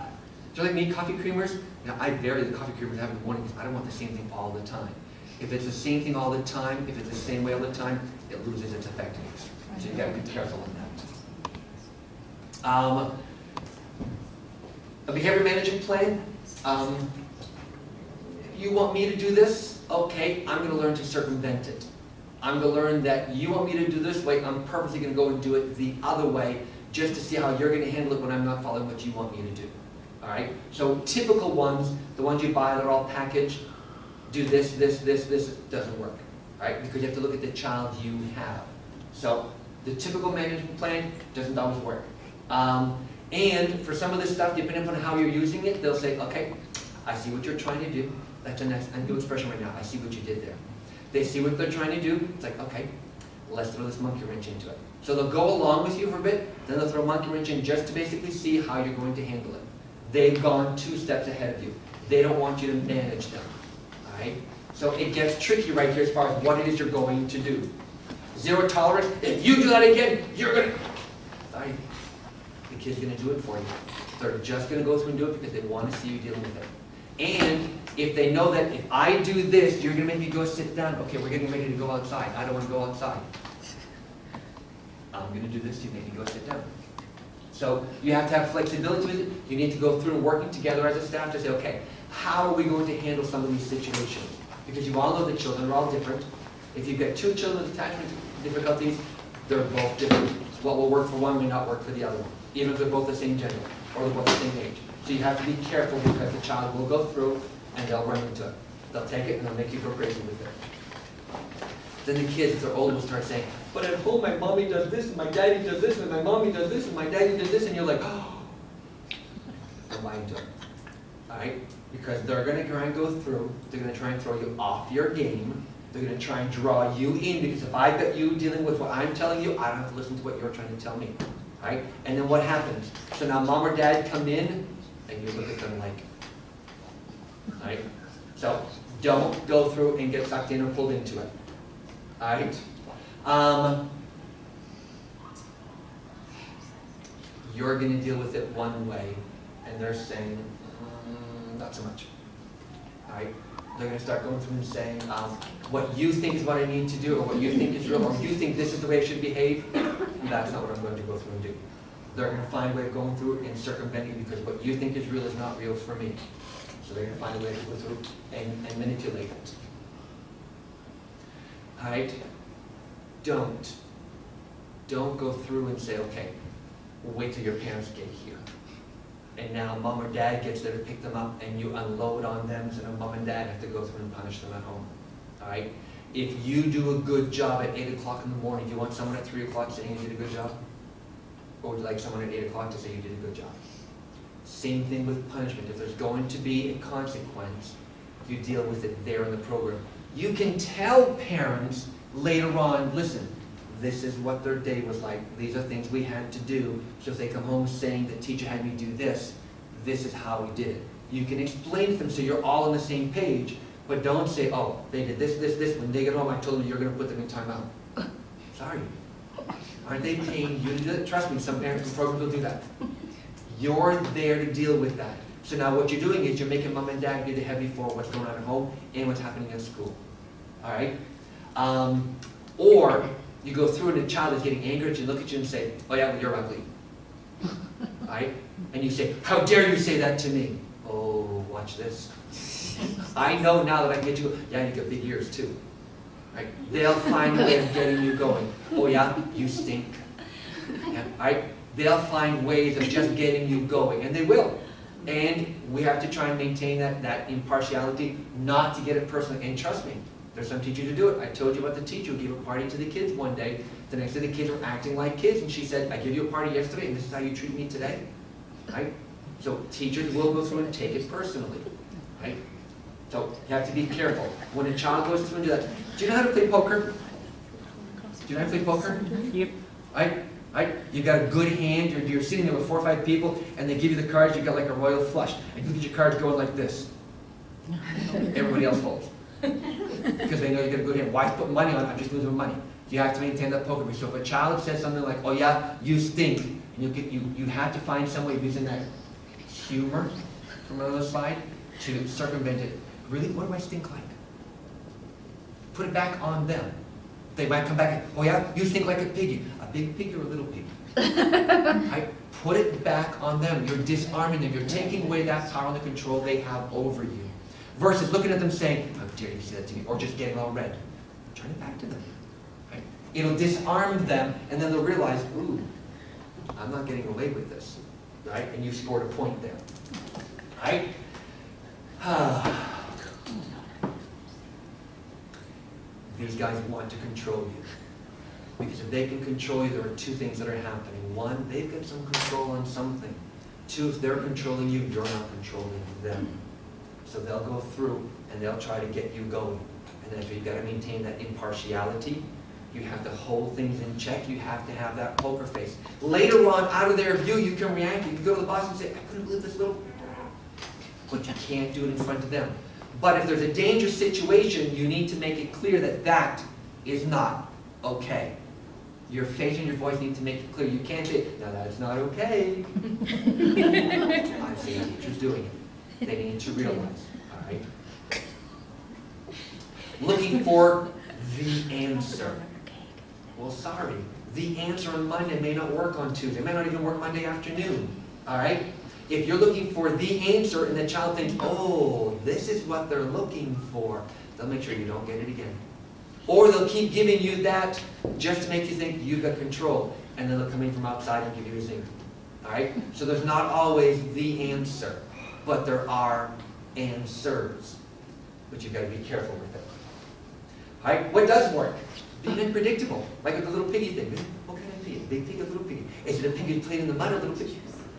Do you like me, coffee creamers? Now, I vary the coffee creamers I have in the morning because I don't want the same thing all the time. If it's the same thing all the time, if it's the same way all the time, it loses its effectiveness. So you've got to be careful on that. A behavior management plan. You want me to do this? Okay, I'm going to learn to circumvent it. I'm going to learn that you want me to do this way, I'm purposely going to go and do it the other way just to see how you're going to handle it when I'm not following what you want me to do. All right? So typical ones, the ones you buy that are all packaged, do this, doesn't work. All right? Because you have to look at the child you have. So the typical management plan doesn't always work. And for some of this stuff, depending on how you're using it, they'll say, okay, I see what you're trying to do. That's a new expression right now. I see what you did there. They see what they're trying to do. It's like, okay, let's throw this monkey wrench into it. So they'll go along with you for a bit, then they'll throw a monkey wrench in just to basically see how you're going to handle it. They've gone 2 steps ahead of you. They don't want you to manage them. All right? So it gets tricky right here as far as what it is you're going to do. Zero tolerance. If you do that again, you're going to... Sorry. The kid's going to do it for you. They're just going to go through and do it because they want to see you dealing with it. And if they know that if I do this, you're going to make me go sit down. Okay, we're getting ready to go outside. I don't want to go outside. I'm going to do this, you make me go sit down. So you have to have flexibility with it. You need to go through working together as a staff to say, okay, how are we going to handle some of these situations? Because you all know the children are all different. If you've got 2 children with attachment difficulties, they're both different. What will work for one may not work for the other one, even if they're both the same gender or they're both the same age. So you have to be careful because the child will go through and they'll run into it. They'll take it and they'll make you go crazy with it. Then the kids, if they're old, will start saying, but at home my mommy does this and my daddy does this and my mommy does this and my daddy does this, and you're like, oh, I'm lying to it. All right? Because they're going to try and go through, they're going to try and throw you off your game. They're going to try and draw you in because if I've got you dealing with what I'm telling you, I don't have to listen to what you're trying to tell me. Right? And then what happens? So now mom or dad come in and you look at them like, right? So don't go through and get sucked in or pulled into it. All right? You're going to deal with it one way and they're saying, not so much. All right? They're going to start going through and saying, what you think is what I need to do, or what you think is real, or you think this is the way I should behave, that's not what I'm going to go through and do. They're going to find a way of going through and circumventing because what you think is real is not real for me. So they're going to find a way to go through and manipulate it. All right? Don't go through and say, okay, we'll wait till your parents get here. And now mom or dad gets there to pick them up and you unload on them, so now mom and dad have to go through and punish them at home. All right? If you do a good job at 8 o'clock in the morning, do you want someone at 3 o'clock saying you did a good job? Or would you like someone at 8 o'clock to say you did a good job? Same thing with punishment. If there's going to be a consequence, you deal with it there in the program. You can tell parents later on, listen, this is what their day was like. These are things we had to do. So if they come home saying the teacher had me do this, this is how we did it. You can explain to them so you're all on the same page, but don't say, oh, they did this, this, this. When they get home, I told them you're going to put them in timeout. Sorry. Aren't they paying you to do it? Trust me, some parents and programs will do that. You're there to deal with that. So now what you're doing is you're making mom and dad get the heavy for what's going on at home and what's happening at school. All right? Or you go through and the child is getting angry at you, look at you and say, oh yeah, well, you're ugly. All right? And you say, how dare you say that to me? Oh, watch this. I know now that I can get you, yeah, you got big ears too. Right? They'll find a way of getting you going. Oh yeah, you stink. Yeah, right? They'll find ways of just getting you going, and they will. And we have to try and maintain that impartiality, not to get it personal. And trust me, there's some teachers who do it. I told you about the teacher who gave a party to the kids one day. The next day the kids were acting like kids, and she said, I gave you a party yesterday, and this is how you treat me today. Right? So teachers will go through and take it personally. Right? So you have to be careful. When a child goes through and do that, do you know how to play poker? Do you know how to play poker? Yep. Right? You got a good hand, you're sitting there with 4 or 5 people, and they give you the cards, you got like a royal flush. And you look at your cards going like this. Everybody else folds. Because they know you got a good hand. Why put money on it? I'm just losing money. You have to maintain that poker face. So if a child says something like, oh yeah, you stink, and you have to find some way of using that humor from another side to circumvent it. Really, what do I stink like? Put it back on them. They might come back and, oh yeah, you stink like a piggy. A big pig or a little pig? I put it back on them. You're disarming them. You're taking away that power and the control they have over you. Versus looking at them saying, how dare you say that to me? Or just getting all red. Turn it back to them. Right? It'll disarm them, and then they'll realize, ooh, I'm not getting away with this. Right? And you've scored a point there. Right? These guys want to control you. Because if they can control you, there are 2 things that are happening. 1, they've got some control on something. 2, if they're controlling you, you're not controlling them. So they'll go through and they'll try to get you going. And then you've got to maintain that impartiality. You have to hold things in check. You have to have that poker face. Later on, out of their view, you can react. You can go to the boss and say, I couldn't believe this little... But you can't do it in front of them. But if there's a dangerous situation, you need to make it clear that that is not okay. Your face and your voice need to make it clear. You can't say, no, that's not okay. I've seen teachers doing it. They need to realize, all right? Looking for the answer. Well, sorry. The answer on Monday may not work on Tuesday. It may not even work Monday afternoon, all right? If you're looking for the answer and the child thinks, oh, this is what they're looking for, they'll make sure you don't get it again. Or they'll keep giving you that just to make you think you've got control, and then they'll come in from outside and give you a zinger. All right? So there's not always the answer, but there are answers. But you've got to be careful with it. All right? What does work? Being unpredictable. Like with the little piggy thing. What kind of pig? A big pig, a little pig? Is it a pig who played in the mud or a little pig?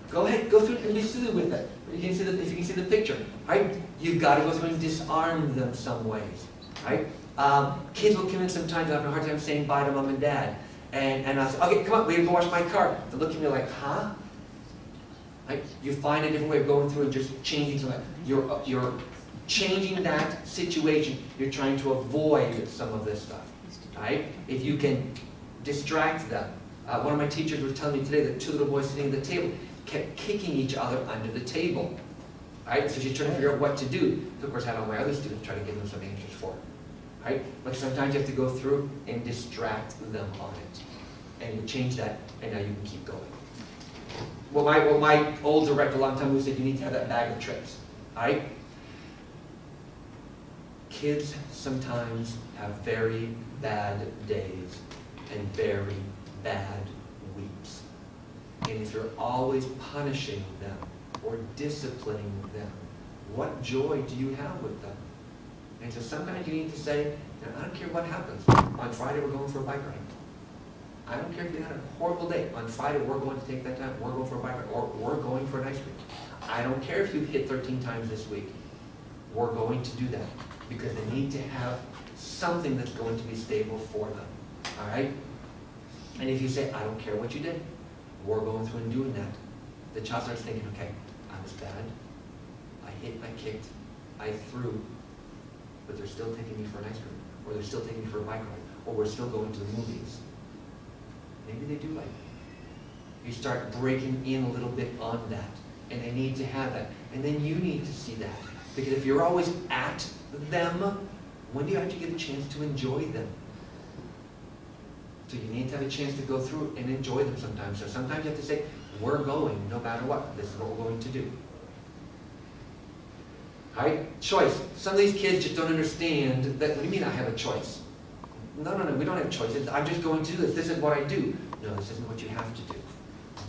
Go ahead, go through it and be silly with it. You can see if you can see the picture. Right? You've got to go through and disarm them some ways. Right? Kids will come in sometimes and have a hard time saying bye to mom and dad. And I'll say, okay, come on, we gotta go wash my car. They look at me like, huh? Right? You find a different way of going through and just changing something. You're changing that situation. You're trying to avoid some of this stuff. Right? If you can distract them. One of my teachers was telling me today that 2 little boys sitting at the table kept kicking each other under the table. Right? So she's trying to figure out what to do. So of course I had all my other students try to give them some answers for it. Right? Like sometimes you have to go through and distract them on it. And you change that, and now you can keep going. Well, my old director a long time ago said you need to have that bag of tricks. Right? Kids sometimes have very bad days and very bad weeks. And if you're always punishing them or disciplining them, what joy do you have with them? And so sometimes you need to say, I don't care what happens. On Friday we're going for a bike ride. I don't care if you had a horrible day. On Friday we're going to take that time. We're going for a bike ride. Or we're going for an ice cream. I don't care if you've hit 13 times this week. We're going to do that. Because they need to have something that's going to be stable for them. All right? And if you say, I don't care what you did, we're going through and doing that, the child starts thinking, okay, I was bad, I hit, I kicked, I threw, but they're still taking me for an ice cream, or they're still taking me for a bike ride, or we're still going to the movies. Maybe they do like it. You start breaking in a little bit on that, and they need to have that. And then you need to see that. Because if you're always at them, when do you actually get a chance to enjoy them? So you need to have a chance to go through and enjoy them sometimes. So sometimes you have to say, we're going no matter what. This is what we're going to do. All right? Choice. Some of these kids just don't understand that. What do you mean I have a choice? No, we don't have choices. I'm just going to do this. This is what I do. No, this isn't what you have to do.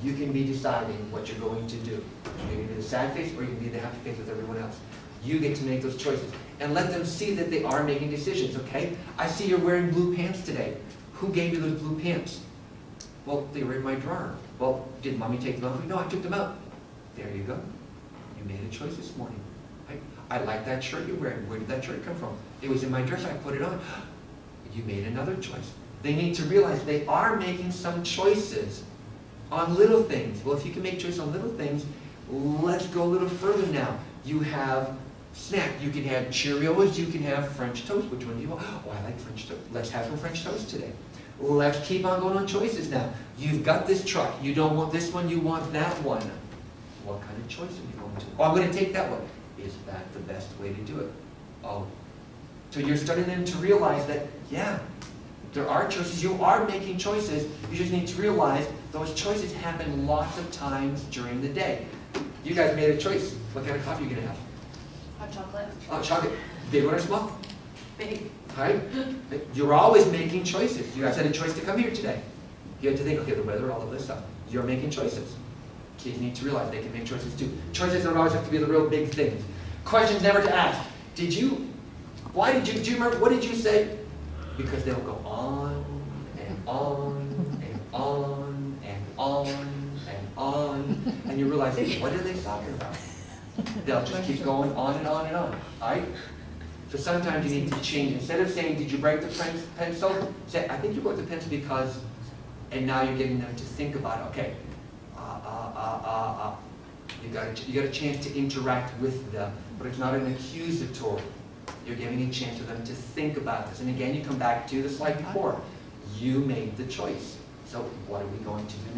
You can be deciding what you're going to do. You can be the sad face or you can be the happy face with everyone else. You get to make those choices. And let them see that they are making decisions, okay? I see you're wearing blue pants today. Who gave you those blue pants? Well, they were in my drawer. Well, did Mommy take them out? No, I took them out. There you go. You made a choice this morning. I like that shirt you're wearing. Where did that shirt come from? It was in my dresser. I put it on. You made another choice. They need to realize they are making some choices on little things. Well, if you can make choices on little things, let's go a little further now. You have snack. You can have Cheerios. You can have French toast. Which one do you want? Oh, I like French toast. Let's have some French toast today. Let's keep on going on choices now. You've got this truck. You don't want this one. You want that one. What kind of choice are you going to? Oh, I'm going to take that one. Is that the best way to do it? Oh. So you're starting then to realize that, yeah, there are choices. You are making choices. You just need to realize those choices happen lots of times during the day. You guys made a choice. What kind of coffee are you going to have? Hot chocolate. Hot chocolate. Big one or small? Big. Right? You're always making choices. You guys had a choice to come here today. You had to think, okay, the weather, all of this stuff. You're making choices. Kids need to realize they can make choices too. Choices don't always have to be the real big things. Questions never to ask. Do you remember, what did you say? Because they'll go on and on and on and on and on, and you realize, what are they talking about? They'll just keep going on and on and on, all right? So sometimes you need to change. Instead of saying, did you break the pencil? Say, I think you broke the pencil because, and now you're getting them to think about it. Okay, You got a chance to interact with them, but it's not an accusatory. You're giving a chance for them to think about this. And again, you come back to the slide before. You made the choice. So what are we going to do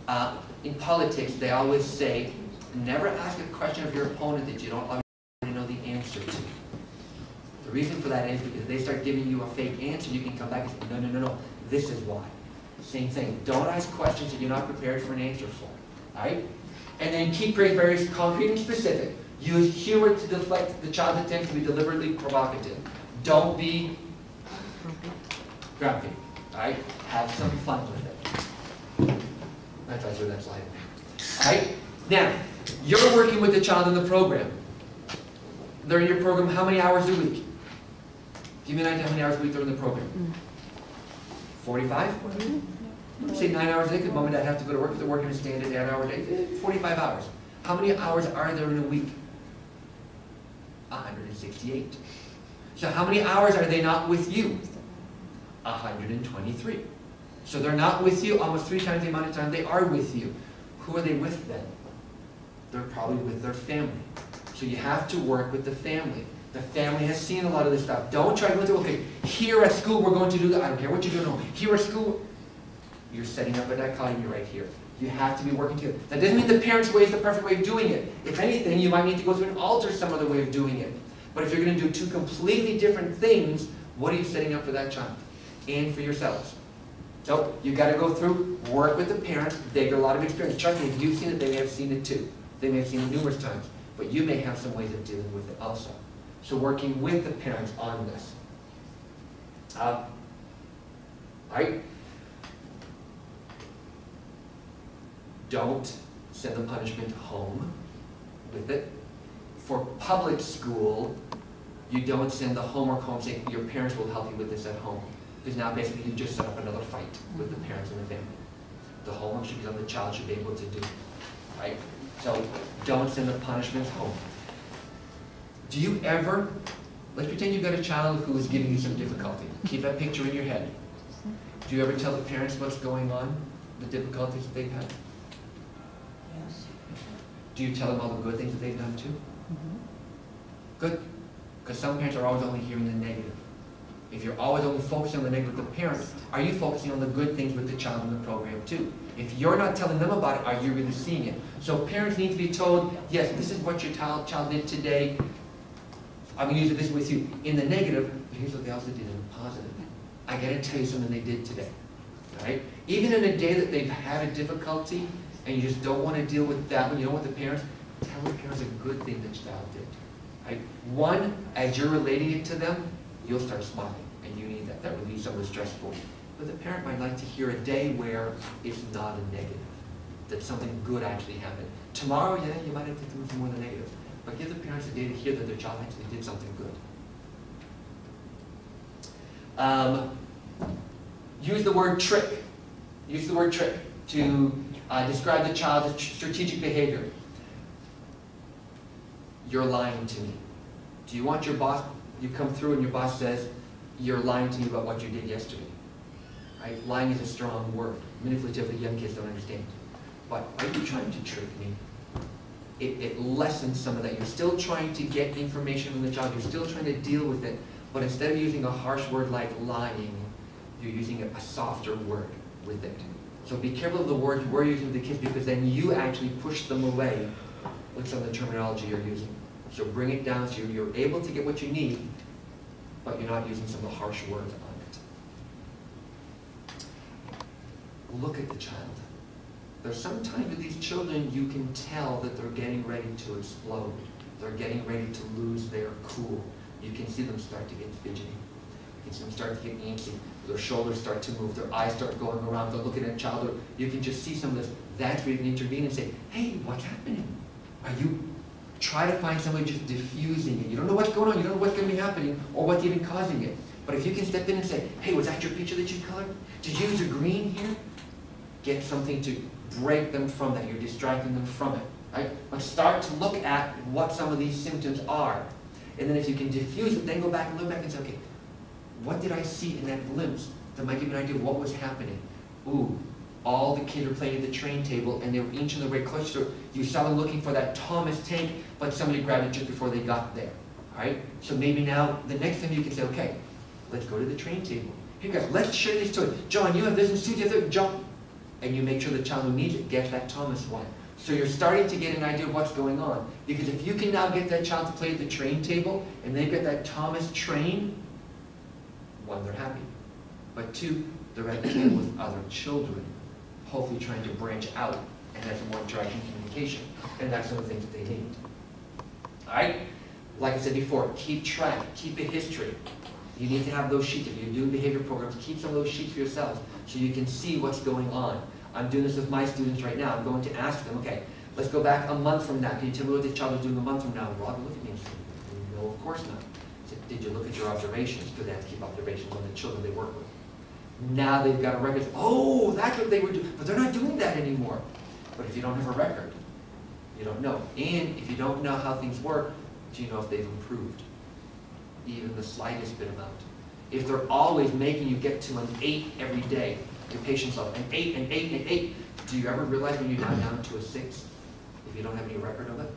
now? In politics, they always say, never ask a question of your opponent that you don't already know the answer to. The reason for that is because if they start giving you a fake answer, you can come back and say, no, this is why. Same thing. Don't ask questions that you're not prepared for an answer for. All right? And then keep very concrete and specific. Use humor to deflect the child's attempt to be deliberately provocative. Don't be grumpy. All right? Have some fun with it. That's where that slide is. All right? Now, you're working with the child in the program. They're in your program how many hours a week? Give me an idea how many hours a week they're in the program. 45? Say 9 hours a day because mom and dad have to go to work if they're working a standard 8-hour day. 45 hours. How many hours are there in a week? 168. So how many hours are they not with you? 123. So they're not with you almost 3 times the amount of time they are with you. Who are they with then? They're probably with their family. So you have to work with the family. The family has seen a lot of this stuff. Don't try to go through, okay, here at school we're going to do that. I don't care what you do, no. Here at school, you're setting up a dichotomy right here. You have to be working together. That doesn't mean the parent's way is the perfect way of doing it. If anything, you might need to go through and alter some other way of doing it. But if you're going to do 2 completely different things, what are you setting up for that child? And for yourselves. So you've got to go through, work with the parents. They've got a lot of experience. Trust me, if you've seen it, they may have seen it too. They may have seen it numerous times. But you may have some ways of dealing with it also. So working with the parents on this. Right? Don't send the punishment home with it. For public school, you don't send the homework home saying your parents will help you with this at home. Because now basically you just set up another fight with the parents and the family. The homework should be something the child should be able to do. Right? So don't send the punishments home. Do you ever, let's pretend you've got a child who is giving you some difficulty. Keep that picture in your head. Do you ever tell the parents what's going on, the difficulties that they've had? Yes. Do you tell them all the good things that they've done too? Mhm. Good. Because some parents are always only hearing the negative. If you're always only focusing on the negative with the parents, are you focusing on the good things with the child in the program too? If you're not telling them about it, are you really seeing it? So parents need to be told, yes, this is what your child did today. I'm going to use this with you in the negative, but here's what they also did in the positive. I got to tell you something they did today. Right? Even in a day that they've had a difficulty and you just don't want to deal with that when you don't want the parents, tell the parents a good thing the child did. Right? One, as you're relating it to them, you'll start smiling, and you need that. That relieves some of the stress for you. But the parent might like to hear a day where it's not a negative, that something good actually happened. Tomorrow, yeah, you might have to do some more than negative. But give the parents a day to hear that their child actually did something good. Use the word trick. Use the word trick to describe the child's strategic behavior. You're lying to me. Do you want your boss, you come through and your boss says, you're lying to me about what you did yesterday. Right? Lying is a strong word. Manipulatively, young kids don't understand. But are you trying to trick me? It lessens some of that. You're still trying to get information from the child. You're still trying to deal with it. But instead of using a harsh word like lying, you're using a softer word with it. So be careful of the words we're using with the kids, because then you actually push them away with some of the terminology you're using. So bring it down so you're able to get what you need, but you're not using some of the harsh words on it. Look at the child. There's sometimes with these children you can tell that they're getting ready to explode. They're getting ready to lose their cool. You can see them start to get fidgety. You can see them start to get antsy. Their shoulders start to move. Their eyes start going around. They're looking at a child. You can just see some of this. That's where you can intervene and say, hey, what's happening? Are you try to find somebody just diffusing it? You don't know what's going on. You don't know what's going to be happening or what's even causing it. But if you can step in and say, hey, was that your picture that you colored? Did you use a green here? Get something to break them from that. You're distracting them from it. Right? But start to look at what some of these symptoms are. And then if you can diffuse it, then go back and look back and say, okay, what did I see in that glimpse that might give me an idea of what was happening? Ooh, all the kids were playing at the train table and they were inching their way closer to it. You saw them looking for that Thomas tank, but somebody grabbed it just before they got there. All right? So maybe now, the next time you can say, okay, let's go to the train table. Here guys, let's share this toy. John, you have this and Susie has that. John. And you make sure the child who needs it gets that Thomas one. So you're starting to get an idea of what's going on. Because if you can now get that child to play at the train table and they get that Thomas train, one, they're happy. But two, they're at the table with other children, hopefully trying to branch out and have some more direct communication. And that's some of the things that they need. All right? Like I said before, keep track, keep a history. You need to have those sheets. If you're doing behavior programs, keep some of those sheets for yourselves so you can see what's going on. I'm doing this with my students right now. I'm going to ask them, okay, let's go back a month from now. Can you tell me what the child is doing a month from now? And Rob will look at me and say, no, of course not. I said, did you look at your observations? Because they have to keep observations on the children they work with. Now they've got a record. Oh, that's what they were doing. But they're not doing that anymore. But if you don't have a record, you don't know. And if you don't know how things work, do you know if they've improved? Even the slightest bit amount. If they're always making you get to an 8 every day, your patience level, an 8, an 8, an 8, do you ever realize when you're down to a 6, if you don't have any record of it?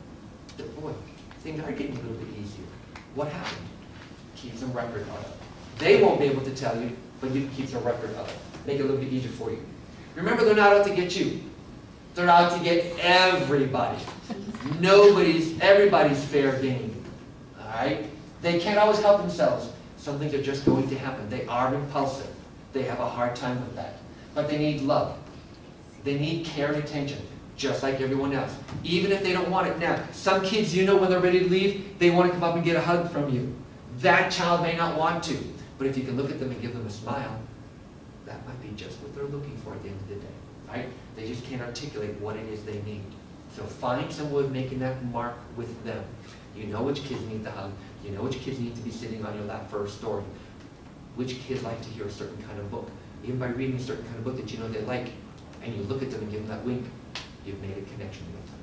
That, boy, things are getting a little bit easier. What happened? Keep some record of it. They won't be able to tell you, but you can keep some record of it. Make it a little bit easier for you. Remember, they're not out to get you. They're out to get everybody. Everybody's fair game. All right? They can't always help themselves. Some things are just going to happen. They are impulsive. They have a hard time with that. But they need love. They need care and attention, just like everyone else. Even if they don't want it now. Some kids, you know, when they're ready to leave, they want to come up and get a hug from you. That child may not want to. But if you can look at them and give them a smile, that might be just what they're looking for at the end of the day. Right? They just can't articulate what it is they need. So find some way of making that mark with them. You know which kids need the hug. You know which kids need to be sitting on your lap for a story. Which kids like to hear a certain kind of book. Even by reading a certain kind of book that you know they like, and you look at them and give them that wink, you've made a connection with them.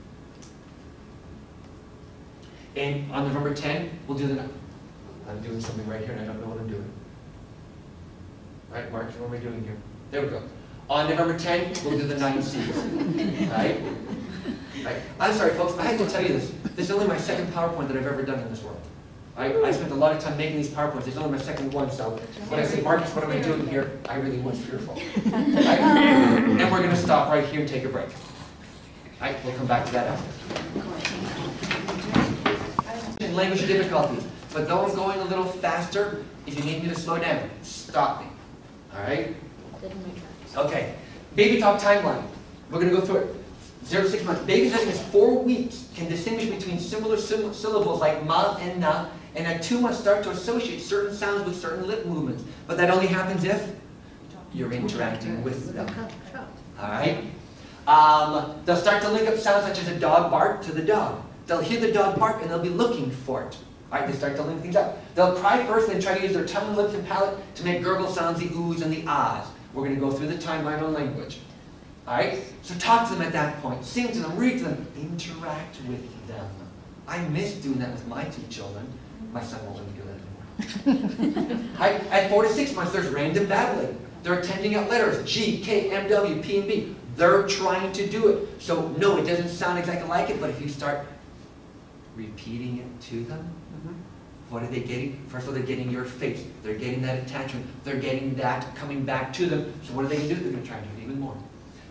And on November 10, we'll do the... I'm doing something right here and I don't know what I'm doing. All right, Mark, what am I doing here? There we go. On November 10th, we'll do the 9 C's. Right? Right? I'm sorry, folks, I have to tell you this. This is only my second PowerPoint that I've ever done in this world. I spent a lot of time making these PowerPoints. It's only my second one, so when I say, Marcus, what am I doing here? I really was fearful. Right? And we're going to stop right here and take a break. Right? We'll come back to that after. Language difficulties. But those going a little faster, if you need me to slow down, stop me. All right? Okay. Baby talk timeline. We're going to go through it. 0 to 6 months. Babies as young as 4 weeks can distinguish between similar syllables like ma and na, and at 2 months start to associate certain sounds with certain lip movements. But that only happens if you're interacting with them. All right? They'll start to link up sounds such as a dog bark to the dog. They'll hear the dog bark and they'll be looking for it. All right? They start to link things up. They'll cry first, then try to use their tongue, lips, and palate to make gurgle sounds, the oohs and the ahs. We're going to go through the timeline on language. All right? So talk to them at that point. Sing to them, read to them, interact with them. I miss doing that with my 2 children. My son won't let me do that anymore. At 4 to 6 months, there's random babbling. They're attending out letters, G, K, M, W, P, and B. They're trying to do it. So no, it doesn't sound exactly like it, but if you start repeating it to them, what are they getting? First of all, they're getting your face. They're getting that attachment. They're getting that coming back to them. So what are they going to do? They're going to try to do it even more.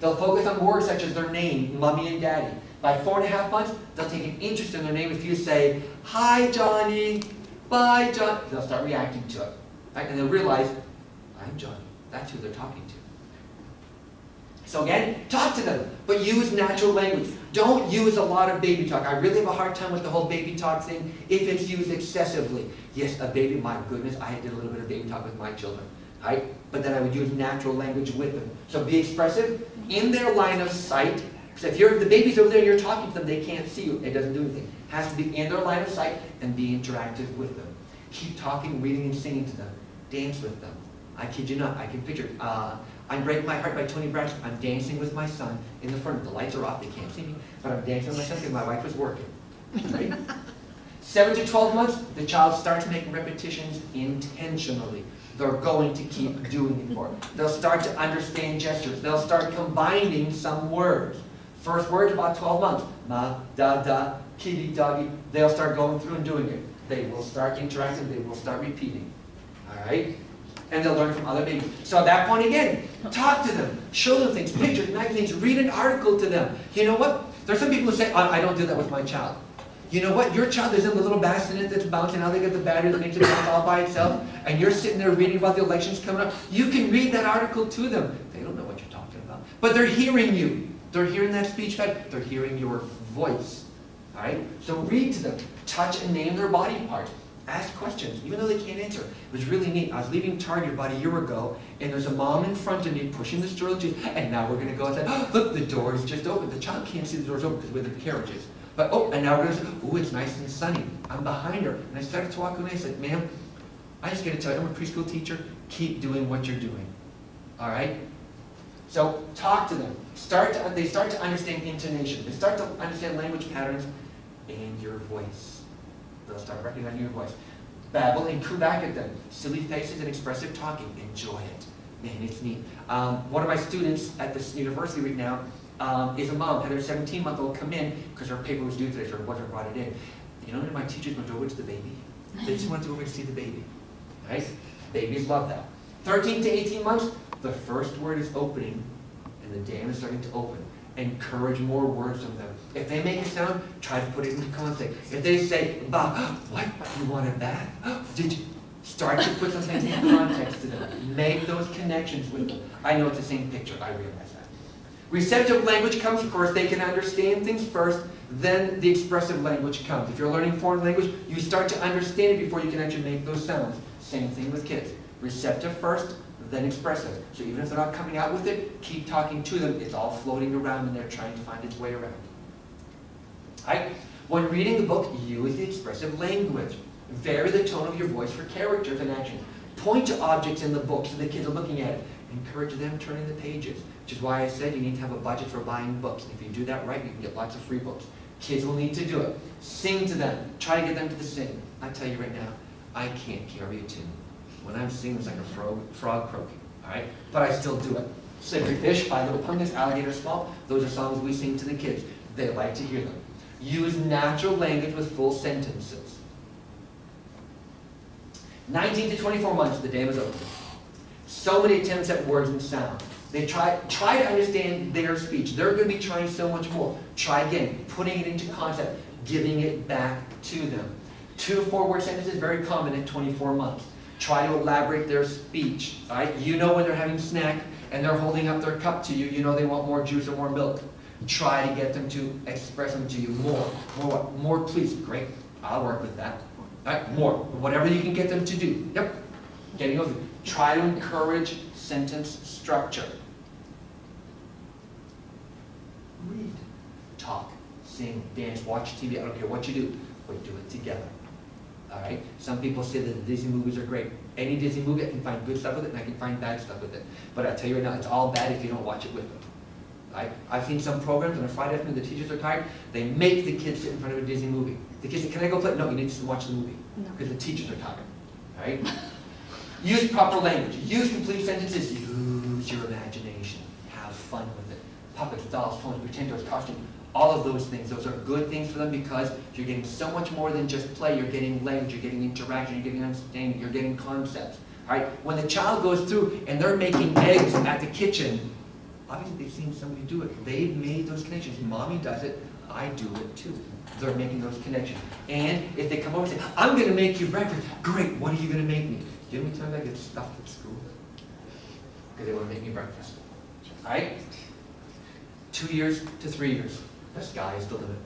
They'll focus on words such as their name, mommy and daddy. By 4.5 months, they'll take an interest in their name. If you say, hi, Johnny, bye, John, they'll start reacting to it. Right? And they'll realize, I'm Johnny. That's who they're talking to. So again, talk to them, but use natural language. Don't use a lot of baby talk. I really have a hard time with the whole baby talk thing if it's used excessively. Yes, a baby, my goodness, I did a little bit of baby talk with my children. Right? But then I would use natural language with them. So be expressive in their line of sight. Because if the baby's over there and you're talking to them, they can't see you. It doesn't do anything. It has to be in their line of sight and be interactive with them. Keep talking, reading, and singing to them. Dance with them. I kid you not. I can picture I'm Breaking My Heart by Tony Braxton. I'm dancing with my son in the front. The lights are off. They can't see me. But I'm dancing with my son because my wife was working. Right? 7 to 12 months, the child starts making repetitions intentionally. They're going to keep doing it more. They'll start to understand gestures. They'll start combining some words. First word about 12 months. Ma, da, da, kitty, doggy. They'll start going through and doing it. They will start interacting. They will start repeating. All right? And they'll learn from other babies. So at that point again, talk to them. Show them things, pictures, magazines. Read an article to them. You know what? There's some people who say, I don't do that with my child. You know what? Your child isn't the little bassinet that's bouncing out. They get the battery that makes it bounce all by itself. And you're sitting there reading about the elections coming up. You can read that article to them. They don't know what you're talking about. But they're hearing you. They're hearing that speech pad. They're hearing your voice. All right? So read to them. Touch and name their body part. Ask questions, even though they can't answer. It was really neat. I was leaving Target about a year ago, and there's a mom in front of me pushing the stroller, and now we're going to go outside. Oh, look, the door is just open. The child can't see the door's open because we're the carriages. But, oh, and now we're going to say, oh, it's nice and sunny. I'm behind her. And I started to walk away, and I said, ma'am, I just got to tell you, I'm a preschool teacher. Keep doing what you're doing. All right? So talk to them. They start to understand intonation. They start to understand language patterns and your voice. They'll start recognizing your voice. Babble and coo back at them. Silly faces and expressive talking. Enjoy it. Man, it's neat. One of my students at this university right now is a mom. Had her 17-month-old come in because her paper was due today, so her boyfriend brought it in. You know when my teachers went over to the baby? They just went over to see the baby. Right? Babies love that. 13 to 18 months, the first word is opening, and the dam is starting to open. Encourage more words from them. If they make a sound, try to put it into context. If they say, ba, what? You want a bath? Did you? Start to put something in context to them. Make those connections with them. I know it's the same picture. I realize that. Receptive language comes first. They can understand things first. Then the expressive language comes. If you're learning foreign language, you start to understand it before you can actually make those sounds. Same thing with kids. Receptive first, then expressive. So even if they're not coming out with it, keep talking to them. It's all floating around and they're trying to find its way around. Right? When reading the book, use the expressive language. Vary the tone of your voice for characters and actions. Point to objects in the book so the kids are looking at it. Encourage them turning the pages, which is why I said you need to have a budget for buying books. If you do that right, you can get lots of free books. Kids will need to do it. Sing to them. Try to get them to the sing. I tell you right now, I can't carry a tune. When I'm singing, it's like a frog croaking. all right? But I still do it. Slippery Fish, Five Little Pumpkins, Alligator Swamp, those are songs we sing to the kids. They like to hear them. Use natural language with full sentences. 19 to 24 months, the dam is open. So many attempts at words and sound. They try to understand their speech. They're going to be trying so much more. Try again, putting it into concept, giving it back to them. 2 to 4 word sentences, very common at 24 months. Try to elaborate their speech. All right? You know when they're having a snack and they're holding up their cup to you, you know they want more juice or more milk. Try to get them to express them to you more. More please. Great. I'll work with that. All right? More. Whatever you can get them to do. Yep. Getting over. Try to encourage sentence structure. Read, talk, sing, dance, watch TV. I don't care what you do, but do it together. All right? Some people say that the Disney movies are great. Any Disney movie, I can find good stuff with it, and I can find bad stuff with it. But I'll tell you right now, it's all bad if you don't watch it with them. Right? I've seen some programs on a Friday afternoon, the teachers are tired, they make the kids sit in front of a Disney movie. The kids say, can I go play? No, you need to watch the movie. Because the teachers are tired. Right? Use proper language. Use complete sentences. Use your imagination. Have fun with it. Puppets, dolls, toys, pretenders, costumes, all of those things. Those are good things for them because you're getting so much more than just play. You're getting language, you're getting interaction, you're getting understanding, you're getting concepts. All right? When the child goes through and they're making eggs at the kitchen, obviously they've seen somebody do it. They've made those connections. Mommy does it, I do it too. They're making those connections. And if they come over and say, I'm going to make you breakfast, great, what are you going to make me? Do you know how many times I get stuffed at school? Because they want to make me breakfast. All right? 2 years to 3 years. The sky is the limit.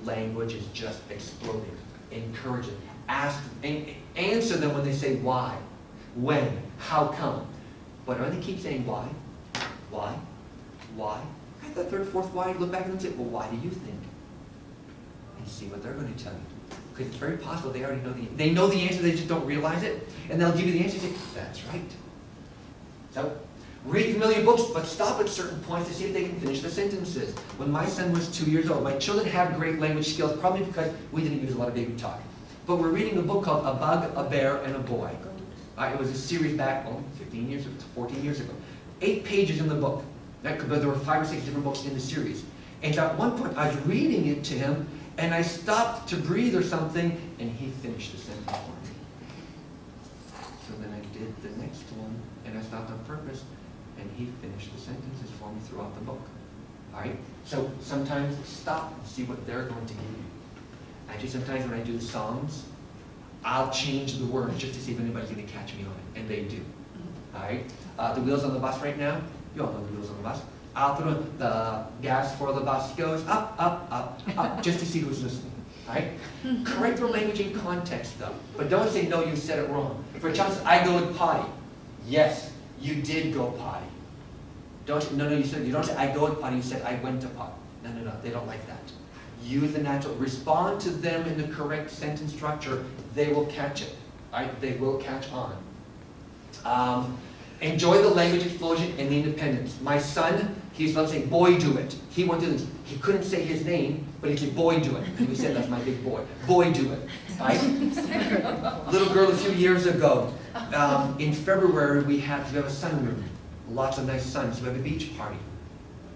Language is just exploding. Encourage it. Ask, answer them when they say why, when, how come. But when they keep saying why, at the third, fourth why, look back at them and say, well, why do you think? And see what they're going to tell you. Because it's very possible they already know they know the answer, they just don't realize it. And they'll give you the answer and say, that's right. So, read familiar books, but stop at certain points to see if they can finish the sentences. When my son was 2 years old, my children have great language skills, probably because we didn't use a lot of baby talk. But we're reading a book called A Bug, a Bear, and a Boy. It was a series back, 15 years, 14 years ago. 8 pages in the book. But there were 5 or 6 different books in the series. And at one point, I was reading it to him, and I stopped to breathe or something, and he finished the sentence for me. So then I did the next one, and I stopped on purpose, and he finished the sentences for me throughout the book. All right? So sometimes stop and see what they're going to give you. Actually, sometimes when I do the songs, I'll change the words just to see if anybody's going to catch me on it, and they do. All right? The wheels on the bus right now, you all know the wheels on the bus. I'll throw in the gas for the bus goes up, up, up, up, just to see who's listening. All right? Correct their language in context, though. But don't say, no, you said it wrong. For a child says, I go to potty. Yes, you did go potty. No, you don't say, I go to potty. You said, I went to potty. No, they don't like that. Use the natural. Respond to them in the correct sentence structure. They will catch it. All right? They will catch on. Enjoy the language explosion and the independence. My son, he's loved saying, boy, do it. He went through this. He couldn't say his name, but he'd say, boy, do it. And we said, that's my big boy. Boy, do it. Right? Little girl a few years ago, in February, we have a sunroom. Lots of nice suns. We have a beach party.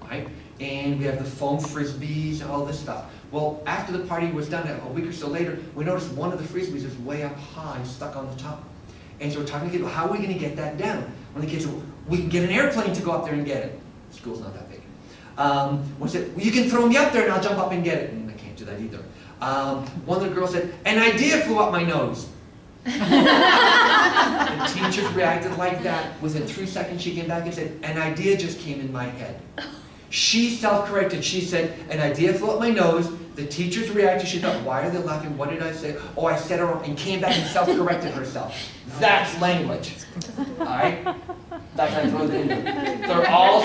Right? And we have the foam frisbees and all this stuff. Well, after the party was done, a week or so later, we noticed one of the frisbees was way up high, stuck on the top. And so we're talking to the kids, how are we going to get that down? When the kids said, we can get an airplane to go up there and get it. School's not that big. One said, well, you can throw me up there and I'll jump up and get it. And I can't do that either. One of the girls said, an idea flew up my nose. The teachers reacted like that. Within 3 seconds, she came back and said, an idea just came in my head. She self-corrected. She said, an idea flew up my nose. The teachers reacted. She thought, why are they laughing? What did I say? Oh, I said it wrong. And came back and self-corrected herself. That's language. All right? That's how I throw it in there. They're all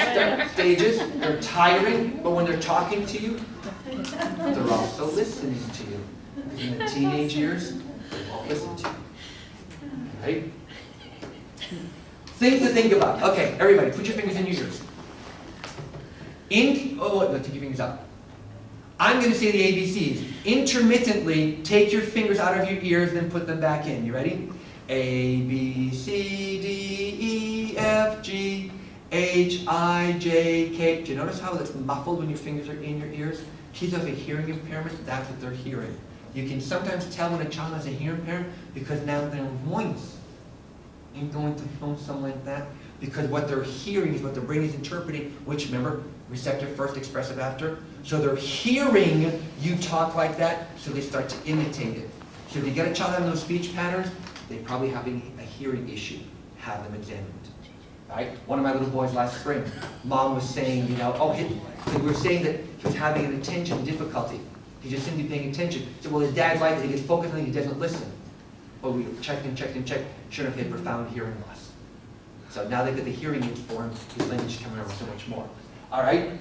stages. They're tiring. But when they're talking to you, they're also listening to you. Because in the teenage years, they won't listen to you. Right? Things to think about. Okay, everybody, put your fingers in your ears. Take your fingers out. I'm going to say the ABCs. Intermittently, take your fingers out of your ears, then put them back in. You ready? A, B, C, D, E, F, G, H, I, J, K. Do you notice how it's muffled when your fingers are in your ears? Kids have a hearing impairment, that's what they're hearing. You can sometimes tell when a child has a hearing impairment because now their voice ain't going to tone something like that, because what they're hearing is what the brain is interpreting, which, remember, receptive first, expressive after. So they're hearing you talk like that, so they start to imitate it. So if you get a child having those speech patterns, they're probably having a hearing issue. Have them examined. Right? One of my little boys last spring, mom was saying, you know, we were saying that he was having an attention difficulty. He just seemed to be paying attention. So, well, his dad's like that. He gets focused on it, he doesn't listen. But we checked and checked and checked. Sure enough, he had profound hearing loss. So now they've got the hearing aids for him. His language is coming over so much more. All right?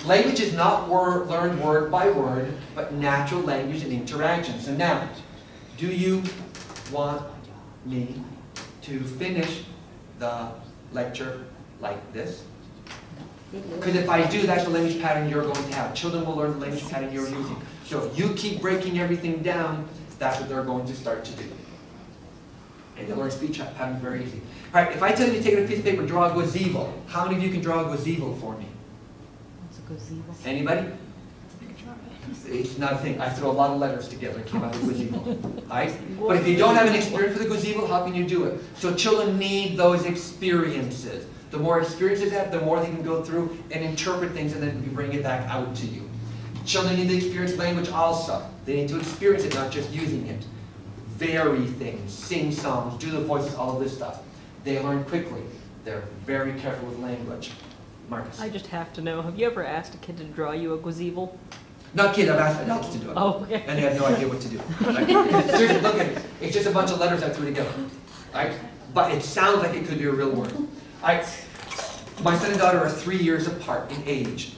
Language is not learned word by word, but natural language and interaction. So now, do you want me to finish the lecture like this? Because if I do, that's the language pattern you're going to have. Children will learn the language pattern you're using. So if you keep breaking everything down, that's what they're going to start to do. And they'll learn speech patterns very easy. All right, if I tell you to take a piece of paper, draw a gazebo, how many of you can draw a gazebo for me? What's a gazebo? Anybody? It's not a thing. I threw a lot of letters together and came out with gazebo. Right? But if you don't have an experience with a gazebo, how can you do it? So children need those experiences. The more experiences they have, the more they can go through and interpret things, and then we bring it back out to you. Children need to experience language also. They need to experience it, not just using it. Vary things, sing songs, do the voices, all of this stuff. They learn quickly. They're very careful with language. Marcus? I just have to know, have you ever asked a kid to draw you a gazebo? Not kids, I've asked adults to do it. Oh, okay. And they have no idea what to do. Right? Seriously, look at it. It's just a bunch of letters I threw together. Right? But it sounds like it could be a real word. My son and daughter are 3 years apart in age.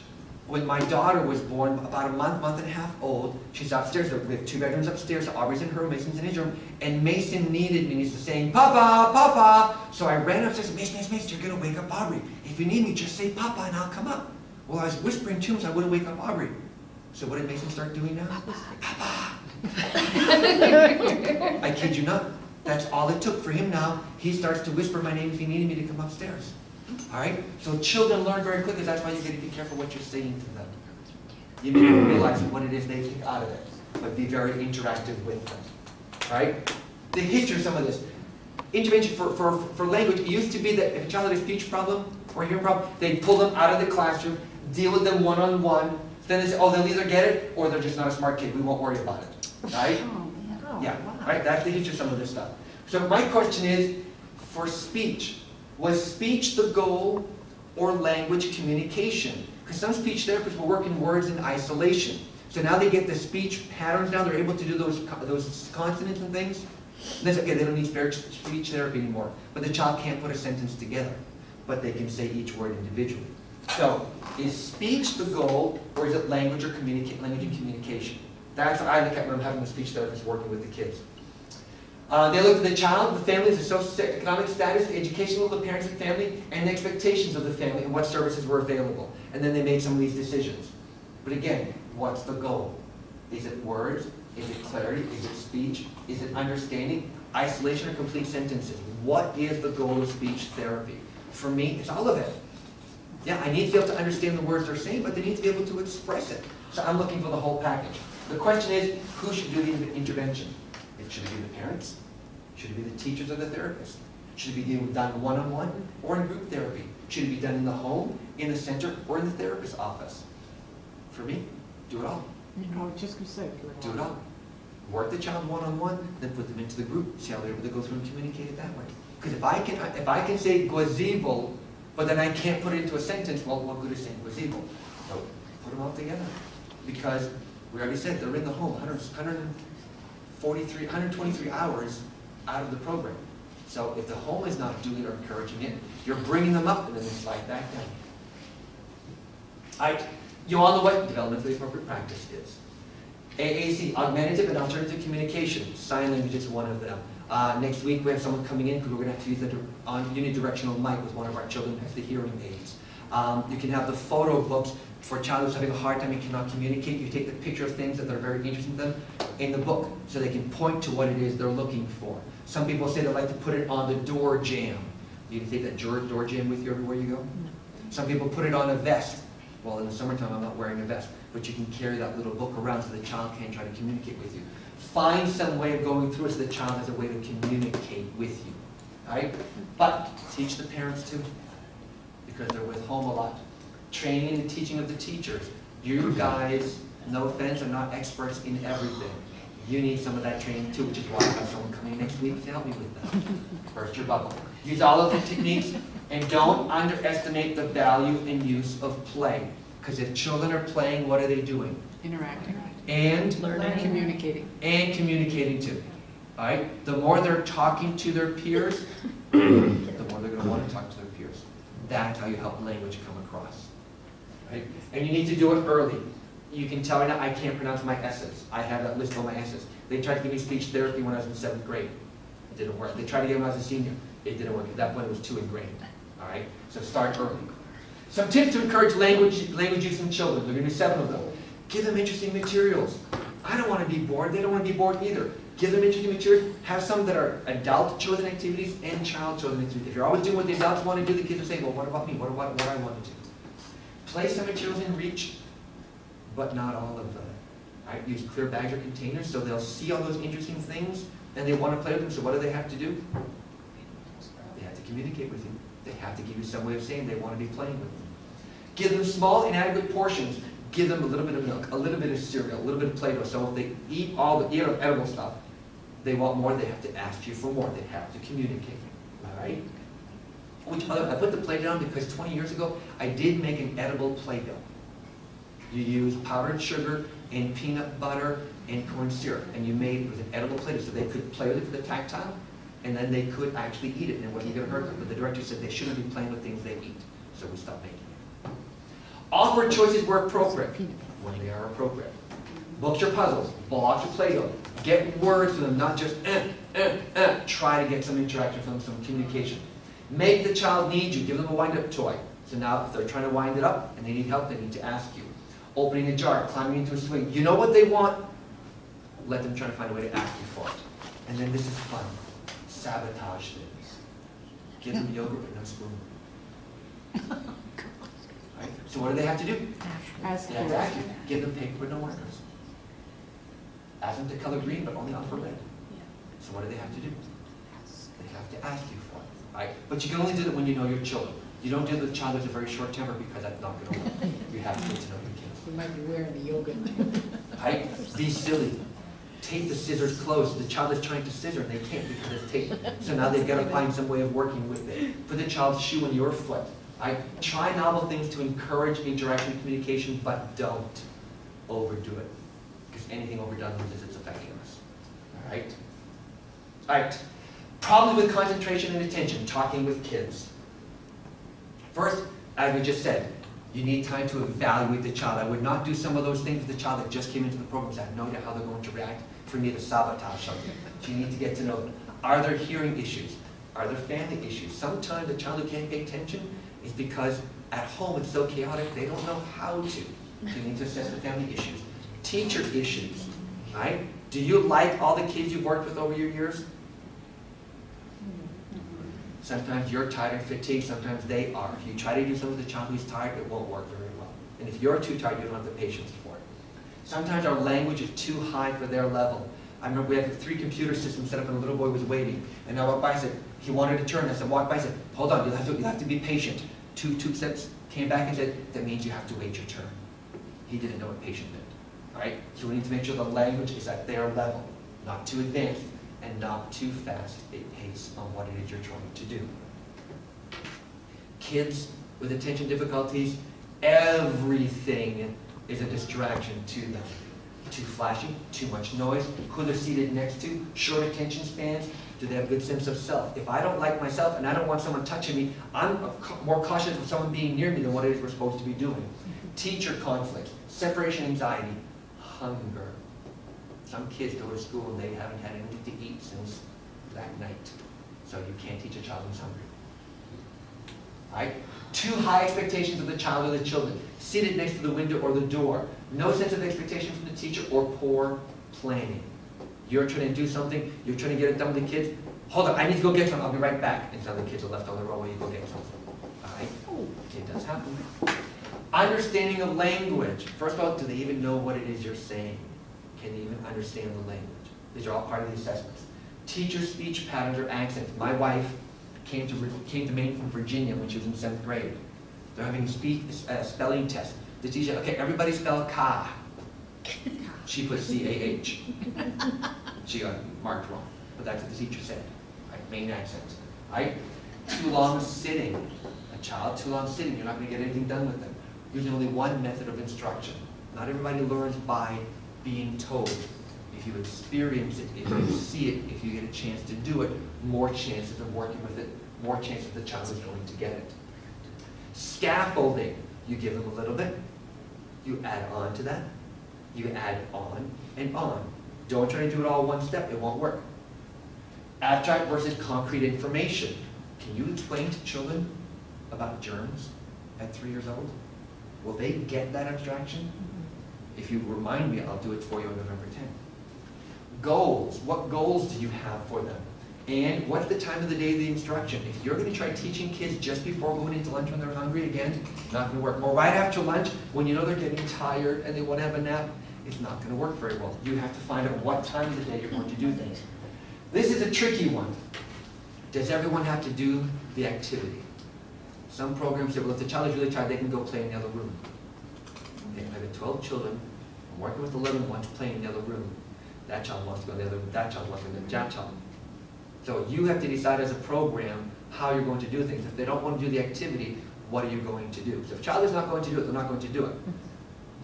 When my daughter was born, about a month and a half old, she's upstairs. We have 2 bedrooms upstairs. Aubrey's in her room, Mason's in his room. And Mason needed me. He's saying, Papa, Papa. So I ran upstairs and said, Mason, you're going to wake up Aubrey. If you need me, just say Papa and I'll come up. Well, I was whispering to him so I wouldn't wake up Aubrey. So what did Mason start doing now? Papa. I kid you not. That's all it took for him now. He starts to whisper my name if he needed me to come upstairs. All right? So children learn very quickly. That's why you got to be careful what you're saying to them. You may not realize what it is they take out of it, but be very interactive with them. All right? The history of some of this. Intervention for language, it used to be that if a child had a speech problem or a hearing problem, they'd pull them out of the classroom, deal with them one-on-one. Then they say, oh, they'll either get it or they're just not a smart kid. We won't worry about it. Right? Yeah. Right? That's the history of some of this stuff. So my question is, for speech, was speech the goal or language communication? Because some speech therapists will work in words in isolation. So now they get the speech patterns down. They're able to do those consonants and things. And that's okay. They don't need speech therapy anymore. But the child can't put a sentence together. But they can say each word individually. So, is speech the goal, or is it language or language and communication? That's what I look at when I'm having a speech therapist working with the kids. They look at the child, the family, the socioeconomic status, the education level of the parents and family, and the expectations of the family, and what services were available. And then they made some of these decisions. But again, what's the goal? Is it words? Is it clarity? Is it speech? Is it understanding? Isolation or complete sentences? What is the goal of speech therapy? For me, it's all of it. Yeah, I need to be able to understand the words they're saying, but they need to be able to express it. So I'm looking for the whole package. The question is, who should do the intervention? Should it be the parents? Should it be the teachers or the therapists? Should it be done one-on-one or in group therapy? Should it be done in the home, in the center, or in the therapist's office? For me, do it all. I was just going to say, Do it all. Work the child one-on-one, then put them into the group. See how they're able to go through and communicate it that way. Because if I can say gazebo, but then I can't put it into a sentence, well, what good is saying gazebo? So put them all together. Because we already said they're in the home 123 hours out of the program. So if the home is not doing it or encouraging it, you're bringing them up and then they slide back down. All right, you all know what developmentally appropriate practice is. AAC, augmentative and alternative communication. Sign language is one of them. Next week we have someone coming in because we're going to have to use the unidirectional mic with one of our children who has the hearing aids. You can have the photo books for a child who's having a hard time and cannot communicate. You take the picture of things that are very interesting to them, in the book so they can point to what it is they're looking for. Some people say they like to put it on the door jamb. You can take that door jamb with you everywhere you go? No. Some people put it on a vest. Well, in the summertime, I'm not wearing a vest, but you can carry that little book around so the child can try to communicate with you. Find some way of going through it so the child has a way to communicate with you, all right? But teach the parents too, because they're with home a lot. Training and teaching of the teachers. You guys, no offense, are not experts in everything. You need some of that training too, which is why I have someone coming next week to help me with that. Burst your bubble. Use all of the techniques, and don't underestimate the value and use of play. Because if children are playing, what are they doing? Interacting. And Learning. Communicating. And communicating too. All right? The more they're talking to their peers, the more they're going to want to talk to their peers. That's how you help language come across. Right? And you need to do it early. You can tell right now, I can't pronounce my S's. I have that list of my S's. They tried to give me speech therapy when I was in 7th grade. It didn't work. They tried to get me when I was a senior. It didn't work. At that point, it was too ingrained. All right? So start early. Some tips to encourage language use in children. There are going to be 7 of them. Give them interesting materials. I don't want to be bored. They don't want to be bored either. Give them interesting materials. Have some that are adult children activities and child children activities. If you're always doing what the adults want to do, the kids will say, well, what about me? What I want to do? Place some materials in reach, but not all of them. Right? Use clear bags or containers so they'll see all those interesting things and they want to play with them. So what do they have to do? They have to communicate with you. They have to give you some way of saying they want to be playing with them. Give them small, inadequate portions. Give them a little bit of milk, a little bit of cereal, a little bit of Play-Doh. So if they eat all the edible stuff, they want more, they have to ask you for more. They have to communicate. All right? I put the Play-Doh down because 20 years ago, I did make an edible Play-Doh. You use powdered sugar and peanut butter and corn syrup, and you made it with an edible Play-Doh so they could play with it for the tactile, and then they could actually eat it, and it wasn't going to hurt them. But the director said they shouldn't be playing with things they eat, so we stopped making it. Offer choices where appropriate, when they are appropriate. Books or puzzles, blocks or Play-Doh. Get words from them, not just Try to get some interaction from them, some communication. Make the child need you. Give them a wind-up toy. So now if they're trying to wind it up and they need help, they need to ask you. Opening a jar, climbing into a swing. You know what they want? Let them try to find a way to ask you for it. And then this is fun. Sabotage things. Give them yogurt but no spoon. Right? So what do they have to do? Ask They have to ask you. Give them paper with no markers. Ask them to color green but only not for red. So what do they have to do? They have to ask you for it. Right? But you can only do that when you know your children. You don't do it with a child who has a very short temper because that's not going to work. You have to get to know your kids. You might be wearing the yogurt. Right? Be silly. Tape the scissors closed. The child is trying to scissor and they can't because it's taped. So now they've got to find some way of working with it. Put the child's shoe on your foot. Right? Try novel things to encourage interaction and communication, but don't overdo it. Because anything overdone loses its effectiveness. All right? All right. Problems with concentration and attention, talking with kids. First, as we just said, you need time to evaluate the child. I would not do some of those things with the child that just came into the program because I have no idea how they're going to react for me to sabotage something. So you need to get to know them. Are there hearing issues? Are there family issues? Sometimes the child who can't pay attention is because at home it's so chaotic they don't know how to. So you need to assess the family issues. Teacher issues, right? Do you like all the kids you've worked with over your years? Sometimes you're tired and fatigued, sometimes they are. If you try to do something with a child who's tired, it won't work very well. And if you're too tired, you don't have the patience for it. Sometimes our language is too high for their level. I remember we had 3 computer systems set up and a little boy was waiting. And I walked by and said, he wanted to turn. I said, walk by and said, hold on, you'll have to be patient. Two steps, came back and said, that means you have to wait your turn. He didn't know what patient meant. All right? So we need to make sure the language is at their level, not too advanced and not too fast a pace on what it is you're trying to do. Kids with attention difficulties, everything is a distraction to them. Too flashy, too much noise, who they're seated next to, short attention spans, do they have a good sense of self? If I don't like myself and I don't want someone touching me, I'm more cautious of someone being near me than what it is we're supposed to be doing. Teacher conflict, separation anxiety, hunger. Some kids go to school and they haven't had anything to eat since that night. So you can't teach a child who's hungry. Right? Too high expectations of the child or the children. Seated next to the window or the door. No sense of expectation from the teacher or poor planning. You're trying to do something, you're trying to get it done with the kids. Hold on, I need to go get some, I'll be right back. And some of the kids are left on the road while you go get something. All right? It does happen. Understanding of language. First of all, do they even know what it is you're saying? Can they even understand the language? These are all part of the assessments. Teacher speech patterns or accents. My wife came to Maine from Virginia when she was in 7th grade. They're having spelling test. The teacher, okay, everybody spell car. She put C-A-H. She got marked wrong, but that's what the teacher said. Right? Maine accent. Right? Too long sitting. A child too long sitting, you're not going to get anything done with them. Using only one method of instruction. Not everybody learns by being told. If you experience it, if you see it, if you get a chance to do it, more chances of working with it, more chances the child is going to get it. Scaffolding. You give them a little bit, you add on to that, you add on and on. Don't try to do it all in one step, it won't work. Abstract versus concrete information. Can you explain to children about germs at 3 years old? Will they get that abstraction? If you remind me, I'll do it for you on November 10th. Goals. What goals do you have for them? And what's the time of the day of the instruction? If you're going to try teaching kids just before going into lunch when they're hungry, again, not going to work. Or right after lunch when you know they're getting tired and they want to have a nap, it's not going to work very well. You have to find out what time of the day you're going to do things. This is a tricky one. Does everyone have to do the activity? Some programs say, well, if the child is really tired, they can go play in the other room. Okay, I have 12 children. I'm working with 11 ones playing in the other room. That child wants to go in the other room. That child wants to go in that child. So you have to decide as a program how you're going to do things. If they don't want to do the activity, what are you going to do? So if a child is not going to do it, they're not going to do it.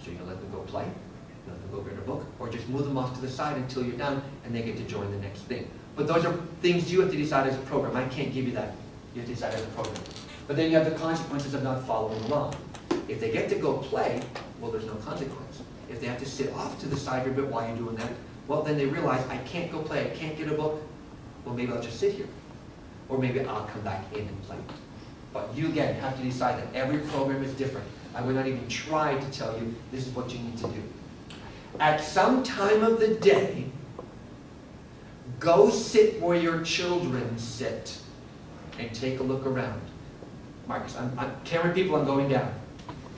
So you're going to let them go play, you let them go read a book, or just move them off to the side until you're done and they get to join the next thing. But those are things you have to decide as a program. I can't give you that. You have to decide as a program. But then you have the consequences of not following along. If they get to go play, well, there's no consequence. If they have to sit off to the side for a bit while you're doing that, well, then they realize, I can't go play, I can't get a book. Well, maybe I'll just sit here. Or maybe I'll come back in and play. But you, again, have to decide that every program is different. I would not even try to tell you this is what you need to do. At some time of the day, go sit where your children sit and take a look around. Marcus, camera people, I'm going down.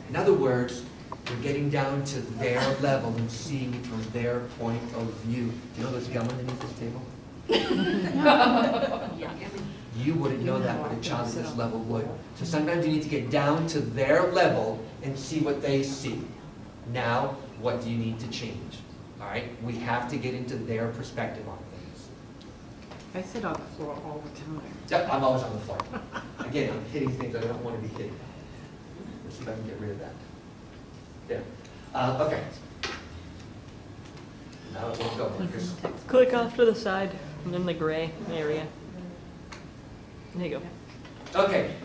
In other words, we're getting down to their level and seeing it from their point of view. Do you know there's gum underneath this table? You wouldn't know that, but a child at this level would. So sometimes you need to get down to their level and see what they see. Now, what do you need to change? All right? We have to get into their perspective on things. I sit on the floor all the time. Yep, I'm always on the floor. Again, I'm hitting things I don't want to be hitting. Let's see if I can get rid of that. There. Okay. Now it won't go, Marcus. Click off to the side and in the gray area. There you go. Okay.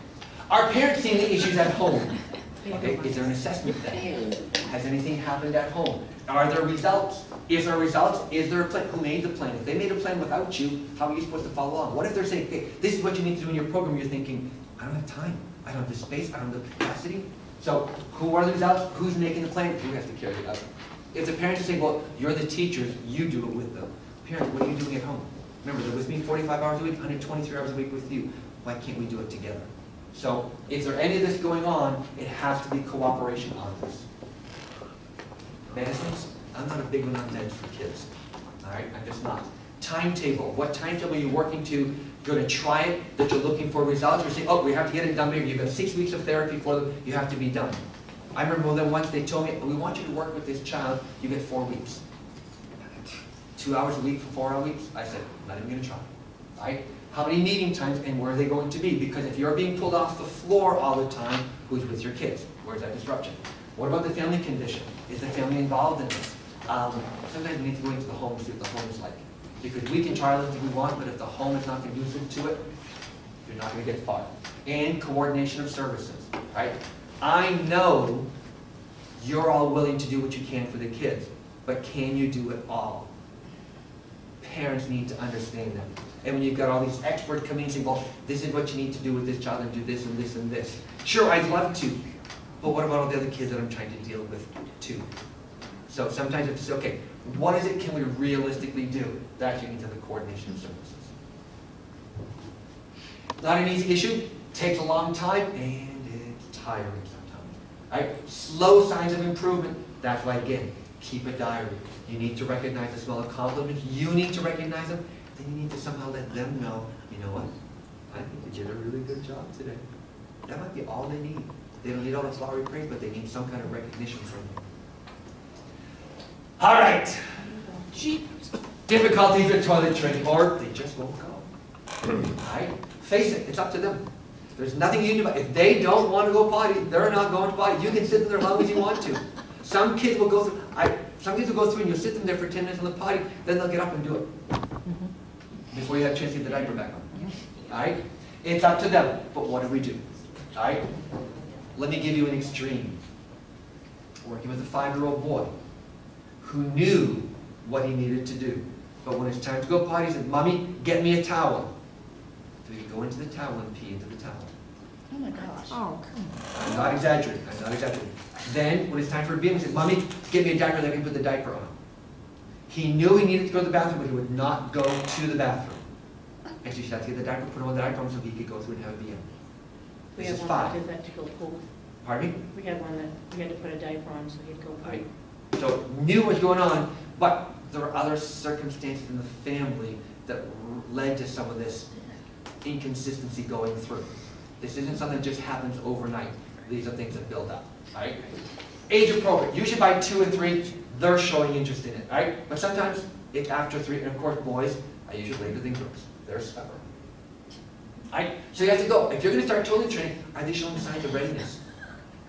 Are parents seeing the issues at home? Okay. Is there an assessment then? Has anything happened at home? Are there results? Is there results? Is there a plan? Who made the plan? If they made a plan without you, how are you supposed to follow along? What if they're saying, hey, this is what you need to do in your program? You're thinking, I don't have time. I don't have the space. I don't have the capacity. So who are the results? Who's making the plan? Who has to carry it out? If the parents are saying, well, you're the teachers, you do it with them. Parents, what are you doing at home? Remember, they're with me 45 hours a week, 123 hours a week with you. Why can't we do it together? So if there's any of this going on, it has to be cooperation on this. Medicines, I'm not a big one on meds for kids. All right, I'm just not. Timetable, what timetable are you working to? You're going to try it, that you're looking for results. You're saying, oh, we have to get it done. Maybe you've got 6 weeks of therapy for them. You have to be done. I remember then once they told me, we want you to work with this child. You get 4 weeks. 2 hours a week for 4 weeks? I said, not even going to try. Right? How many meeting times and where are they going to be? Because if you're being pulled off the floor all the time, who's with your kids? Where's that disruption? What about the family condition? Is the family involved in this? Sometimes we need to go into the home and see what the home is like. Because we can try everything we want, but if the home is not conducive to it, you're not going to get far. And coordination of services, right? I know you're all willing to do what you can for the kids, but can you do it all? Parents need to understand that. And when you've got all these experts coming and saying, well, this is what you need to do with this child and do this and this and this. Sure, I'd love to, but what about all the other kids that I'm trying to deal with too? So sometimes it's, okay, what is it can we realistically do? That's getting into the coordination of services. Not an easy issue, takes a long time, and it's tiring sometimes. Right? Slow signs of improvement, that's why again, keep a diary. You need to recognize the small accomplishments, you need to recognize them, then you need to somehow let them know, you know what, I think you did a really good job today. That might be all they need. They don't need all the flowery praise, but they need some kind of recognition from you. All right. Difficulties with toilet training, or they just won't go. All right? Face it, it's up to them. There's nothing you can do about it. If they don't want to go potty, they're not going to potty. You can sit there as long as you want to. Some kids will go through, and you'll sit them there for 10 minutes on the potty, then they'll get up and do it. Before you have a chance to get the diaper back on. All right? It's up to them, but what do we do? All right? Let me give you an extreme. Working with a 5-year-old boy who knew what he needed to do. But when it's time to go potty, he said, Mommy, get me a towel. So he'd go into the towel and pee into the towel. Oh my gosh. Oh, I'm not exaggerating. I'm not exaggerating. Then, when it's time for a beer, he said, Mommy, get me a diaper that I can put the diaper on. He knew he needed to go to the bathroom, but he would not go to the bathroom. And so she had to get the diaper, put on the diaper on so he could go through and have a beer. We This had is one that 5. did that to go pool. Pardon me? We had one that we had to put a diaper on so he'd go pool. Right. So knew what was going on, but there were other circumstances in the family that led to some of this inconsistency going through. This isn't something that just happens overnight. These are things that build up. Right? Age appropriate. Usually by 2 and 3, they're showing interest in it. Right? But sometimes it's after 3, and of course boys are usually later than girls. They're stubborn. Right? So you have to go. If you're going to start toilet training, are they showing signs of readiness?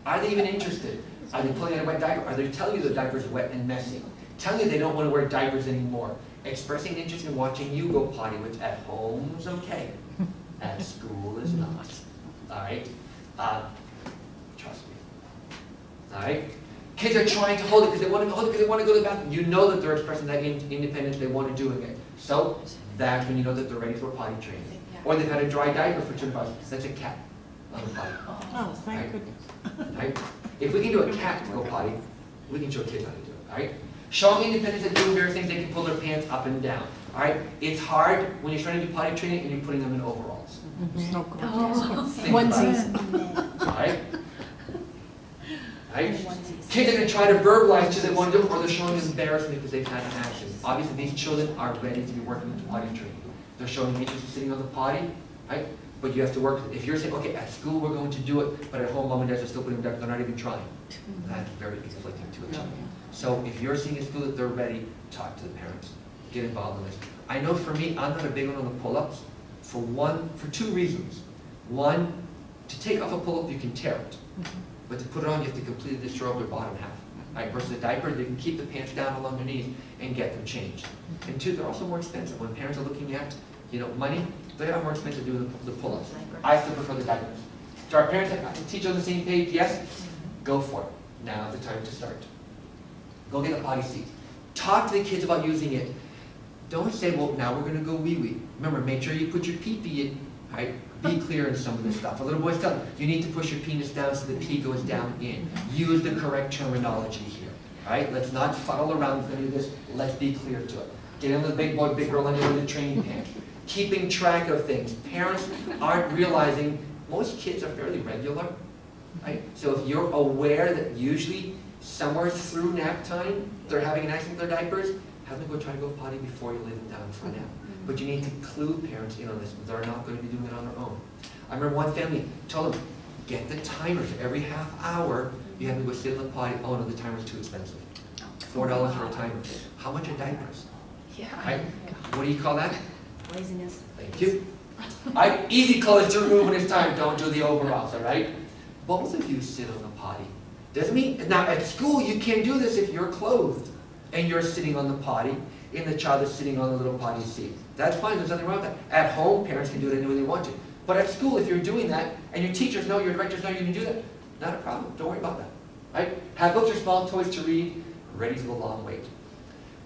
Are they even interested? Are they pulling out a wet diaper? Are they telling you the diaper's wet and messy? Telling you they don't want to wear diapers anymore? Expressing interest in watching you go potty, which at home is okay. At school is not. Alright? Trust me. Alright? Kids are trying to hold it because they want to hold it because they want to go to the bathroom. You know that they're expressing that independence, they want to doing it. So that's when you know that they're ready for potty training. Or they've had a dry diaper for 2 hours. That's a cat on the potty. oh, thank Right. goodness. Right? If we can do a cat to go potty, we can show kids how to do it. Right? Showing independence at doing various things, they can pull their pants up and down. All right? It's hard when you're trying to do potty training and you're putting them in overalls. So good. Think about it. Onesies. All right? Right? Kids are going to try to verbalize to they want to do it, or they're showing embarrassment because they've had an action. Obviously, these children are ready to be working with potty training. They're showing interest in sitting on the potty, right? But you have to work. If you're saying, okay, at school we're going to do it, but at home mom and dad are still putting them down, they're not even trying. That's very conflicting to a child. So if you're seeing a school that they're ready, talk to the parents. Get involved in this. I know for me, I'm not a big one on the pull-ups for 2 reasons. One, to take off a pull-up, you can tear it. But to put it on, you have to completely destroy their bottom half. Right? Versus a diaper, they can keep the pants down along their knees and get them changed. And 2, they're also more expensive. When parents are looking at, money, they are more expensive to do the pull-ups. I still prefer the diapers. So our parents, I can teach on the same page, yes? Go for it. Now's the time to start. Go get a potty seat. Talk to the kids about using it. Don't say, well, now we're going to go wee-wee. Remember, make sure you put your pee-pee in, right? Be clear in some of this stuff. A little boys tell them, you need to push your penis down so the pee goes down in. Use the correct terminology here, right? Let's not fuddle around with any of this. Let's be clear to it. Get into the big boy, big girl under the training pants. Keeping track of things. Parents aren't realizing most kids are fairly regular, right? So if you're aware that usually somewhere through nap time, they're having an accident with their diapers, have them go try to go potty before you lay them down for a nap. But you need to clue parents in on this. They're not going to be doing it on their own. I remember one family told them, get the timers. Every half hour, you have to go sit in the potty. Oh no, the timer's too expensive. $4 for a timer. How much are diapers? Yeah. Right? What do you call that? Laziness. Thank you. Easy colors to remove when it's time. Don't do the overalls, all right? Both of you sit on the potty. Doesn't mean, now at school you can't do this if you're clothed and you're sitting on the potty and the child is sitting on the little potty seat. That's fine, there's nothing wrong with that. At home, parents can do it any way they want to. But at school, if you're doing that, and your teachers know, your directors know you can do that, not a problem. Don't worry about that. Right? Have books or small toys to read, ready for the long wait.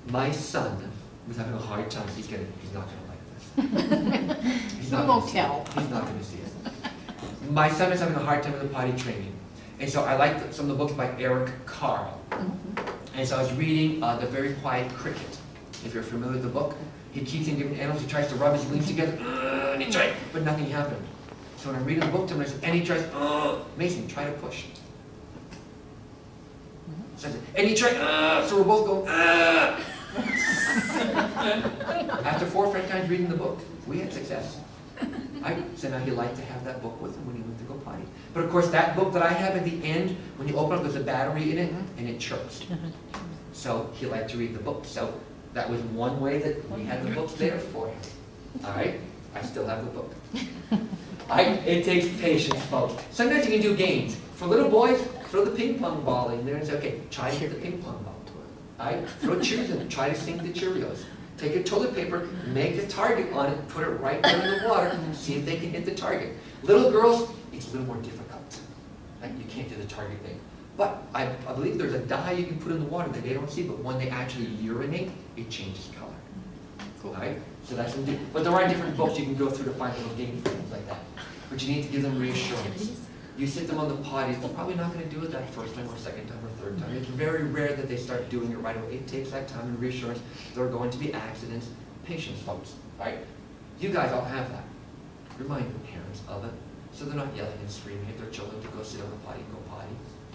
My son was having a hard time. He's not going to like this. He's not won't gonna see tell. it. He's not going to see it. My son is having a hard time with the potty training. And so I like some of the books by Eric Carle. And so I was reading The Very Quiet Cricket. If you're familiar with the book, he keeps in different animals, he tries to rub his wings together, and he tries, but nothing happened. So when I'm reading the book to him, I said, and he tries, Mason, try to push. So I said, and he tried, so we're both going, After 4 or 5 times reading the book, we had success. So now he liked to have that book with him when he went to go potty. But of course, that book that I have at the end, when you open up, there's a battery in it, and it chirps. So he liked to read the book. So that was one way that we had the books there for him. All right? I still have the book. It takes patience, folks. Sometimes you can do games. For little boys, throw the ping pong ball in there and say, okay, try to hit the ping pong ball. All right? Throw Cheerios in, try to sink the Cheerios. Take your toilet paper, make a target on it, put it right down in the water, see if they can hit the target. Little girls, it's a little more difficult. Like you can't do the target thing. But I believe there's a dye you can put in the water that they don't see, but when they actually urinate, it changes color. Cool. All right? So that's what but there are different books you can go through to find little games and things like that. But you need to give them reassurance. You sit them on the potties, they're probably not going to do it that first time or second time or third time. It's very rare that they start doing it right away. It takes that time and reassurance. There are going to be accidents. Patience, folks, right? You guys all have that. Remind your parents of it, so they're not yelling and screaming at their children to go sit on the potty and go potty.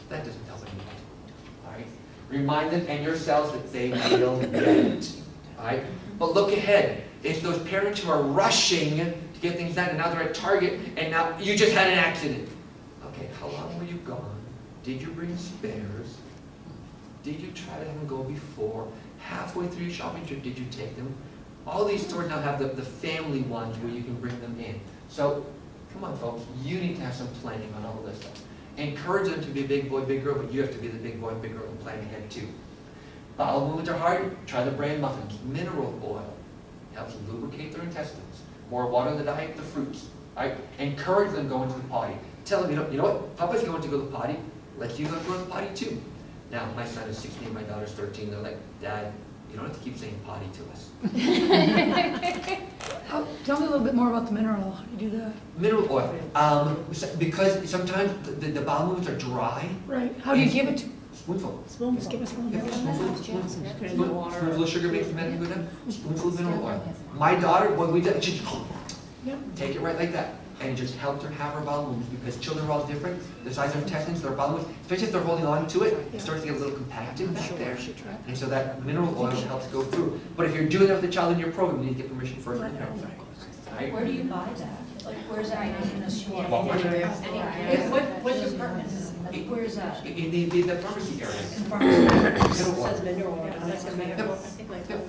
That doesn't help anyone, all right? Remind them and yourselves that they will get it, all right? But look ahead. It's those parents who are rushing to get things done, and now they're at Target, and now you just had an accident. Okay, how long were you gone? Did you bring spares? Did you try to have them go before? Halfway through your shopping trip, did you take them? All these stores now have the family ones where you can bring them in. So, come on folks, you need to have some planning on all of this stuff. Encourage them to be a big boy, big girl, but you have to be the big boy and big girl and plan ahead too. Bowel movements are hard, try the bran muffins. Mineral oil helps lubricate their intestines. More water in the diet, the fruits. Right? Encourage them going to the potty. Tell them, you know what, Papa's going to go to the potty, let's you go to the potty too. Now, my son is 16, my daughter's 13, they're like, Dad, you don't have to keep saying potty to us. Tell me a little bit more about the mineral. How do you do that? Mineral oil, because sometimes the bowel movements are dry. Right. How do you give it to? Spoonful. Spoons. Give a spoonful. Spoonful of sugar makes the medicine go down. Spoonful of mineral oil. My daughter, when we did, she take it right like that. And it just helped her have her bowel movements because children are all different. The size of their intestines, their bowel movements, especially if they're holding on to it, it starts to get a little compacted back there. And so that mineral oil helps go through. But if you're doing that with the child in your program, you need to get permission first. Right? Where do you buy that? Like, where's that in a store? Walmart. What's the purpose? Where's that? In the pharmacy area. In pharmacy. It says mineral oil. That's a mineral.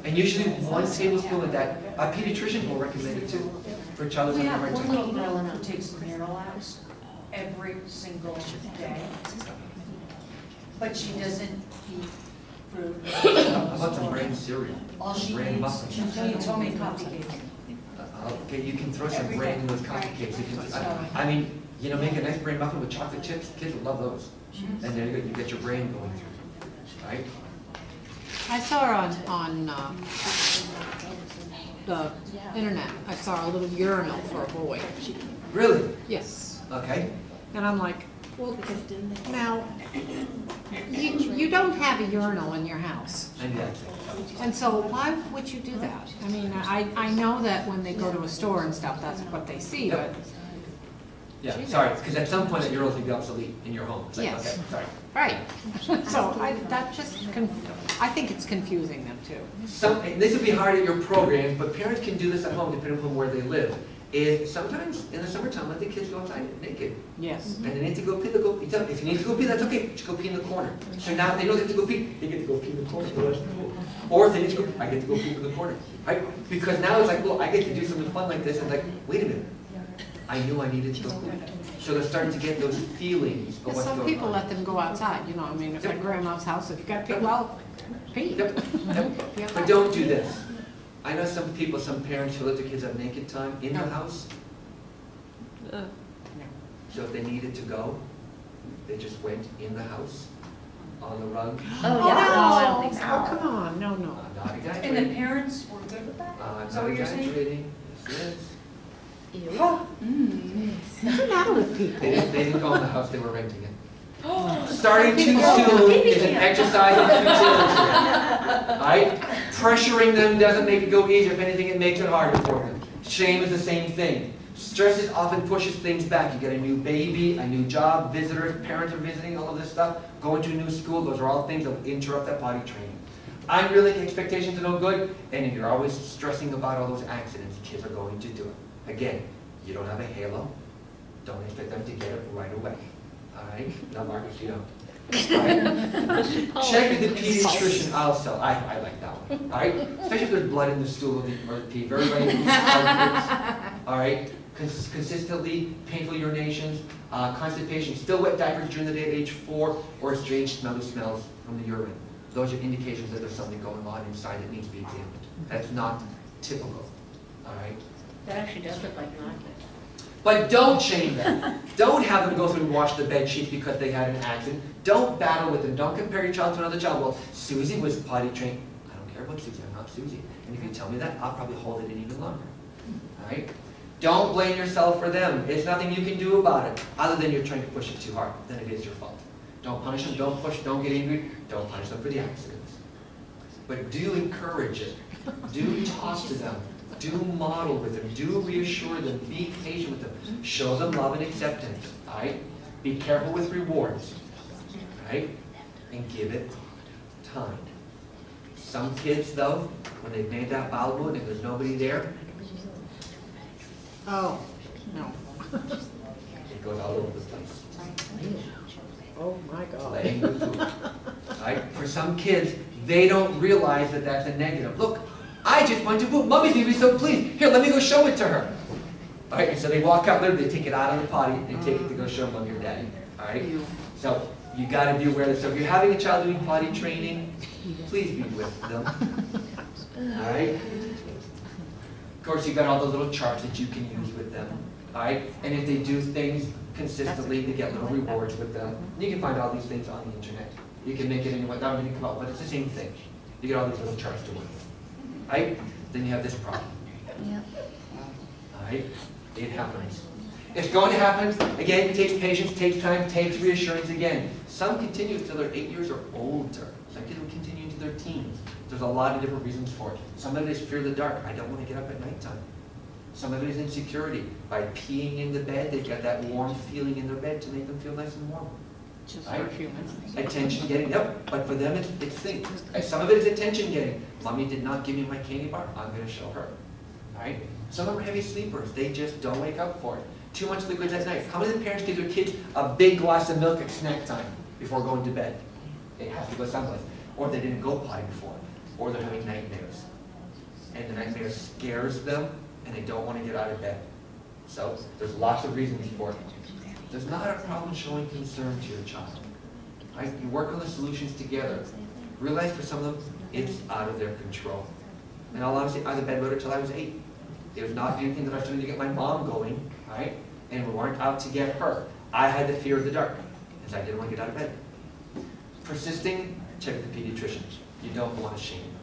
And usually 1 tablespoon of that, a pediatrician will recommend it too. For a child We who's have having a one hard little time. girl who takes the Miralax every single day, but she doesn't eat fruit. How about some bran cereal? All she Bran eats, muffins? she told me coffee cakes. Okay, you can throw some Every bran day. in those coffee cakes. I mean, you know, make a nice bran muffin with chocolate chips. Kids will love those. And there you go, you get your brain going through, right? I saw her on the internet. I saw a little urinal for a boy. Really? Yes. Okay. And I'm like, well, now, you don't have a urinal in your house. And yeah. And so why would you do that? I mean, I know that when they go to a store and stuff, that's what they see, but. Yeah, sorry, because at some point that urinal can be obsolete in your home. It's like, Yes. okay, sorry. Right. So I think it's confusing them too. And this would be hard at your program, but parents can do this at home depending upon where they live. Is sometimes in the summertime, let the kids go outside naked. Yes. And they need to go pee, they'll go, if you need to go pee, that's okay, just go pee in the corner. So now they know they have to go pee, they get to go pee in the corner. Or if they need to go, I get to go pee in the corner, right? Because now it's like, well, I get to do something fun like this, and like, wait a minute, I knew I needed to go pee. So they're starting to get those feelings of what's going on. Some people let them go outside, you know, I mean, if at grandma's house, if you got to pee, well, pee. Yep. But don't do this. I know some people, some parents who let their kids have naked time in the house. So if they needed to go, they just went in the house, on the rug. Oh, yeah, no, I don't think so. Oh, come on, no. I'm not And the exaggerating. parents were good with that? I'm Is that not what you're saying? exaggerating. Yes, What's the matter with people? They didn't go in the house, they were renting it. Starting too soon is an exercise in futility. Right? Pressuring them doesn't make it go easier. If anything, it makes it harder for them. Shame is the same thing. Stress often pushes things back. You get a new baby, a new job, visitors, parents are visiting, all of this stuff, going to a new school. Those are all things that will interrupt that potty training. Unrealistic expectations are no good, and if you're always stressing about all those accidents, kids are going to do it. Again, you don't have a halo. Don't expect them to get it right away. All right? Now, Marcus, you don't. All right? Check with the pediatrician also. I like that one. All right? Especially if there's blood in the stool or the pee. Very all right? Consistently painful urinations, constipation, still wet diapers during the day at age 4, or strange smelly smells from the urine. Those are indications that there's something going on inside that needs to be examined. That's not typical. All right? That actually does look like an But don't shame them. Don't have them go through and wash the bed sheets because they had an accident. Don't battle with them. Don't compare your child to another child. Well, Susie was potty trained. I don't care about Susie. I'm not Susie. And if you tell me that, I'll probably hold it in even longer. All right? Don't blame yourself for them. It's nothing you can do about it, other than you're trying to push it too hard. Then it is your fault. Don't punish them. Don't push. Don't get angry. Don't punish them for the accidents. But do encourage it. Do talk to them. Do model with them. Do reassure them. Be patient with them. Show them love and acceptance. All right? Be careful with rewards. All right? And give it time. Some kids, though, when they've made that bowel movement and there's nobody there, Oh, no. it goes all over the place. Oh, my God. Playing with food. Right? For some kids, they don't realize that that's a negative. Look, I just went to poop. Mommy's going to be so pleased. Here, let me go show it to her. All right? And so they walk out, literally, they take it out of the potty, and take it to go show mommy or daddy. All right? So you got to be aware of this. So if you're having a child doing potty training, please be with them. All right? Of course, you've got all those little charts that you can use with them. All right? And if they do things consistently, they get little rewards with them. You can find all these things on the internet. You can make it into what not come out, but it's the same thing. You get all these little charts to work with. Right? Then you have this problem. Yep. All right? It happens. It's going to happen. Again, it takes patience, takes time, takes reassurance again. Some continue until they're 8 years or older. Some kids will continue into their teens. There's a lot of different reasons for it. Some of it is fear of the dark. I don't want to get up at nighttime. Some of it is insecurity. By peeing in the bed, they've got that warm feeling in their bed to make them feel nice and warm. Just Right? for a few minutes. Attention getting, yep, but for them it's things. Some of it is attention getting. Mommy did not give me my candy bar, I'm going to show her. All right? Some of them are heavy sleepers. They just don't wake up for it. Too much liquids at night. How many of the parents give their kids a big glass of milk at snack time before going to bed? It has to go someplace. Or they didn't go potty before. Or they're having nightmares. And the nightmare scares them, and they don't want to get out of bed. So there's lots of reasons for it. There's not a problem showing concern to your child. Right? You work on the solutions together. Realize for some of them, it's out of their control. And I'll honestly, I was a bedwetter until I was 8. It was not anything that I was trying to get my mom going, right? And we weren't out to get her. I had the fear of the dark, because I didn't want to get out of bed. Persisting, check with the pediatrician. You don't want to shame them,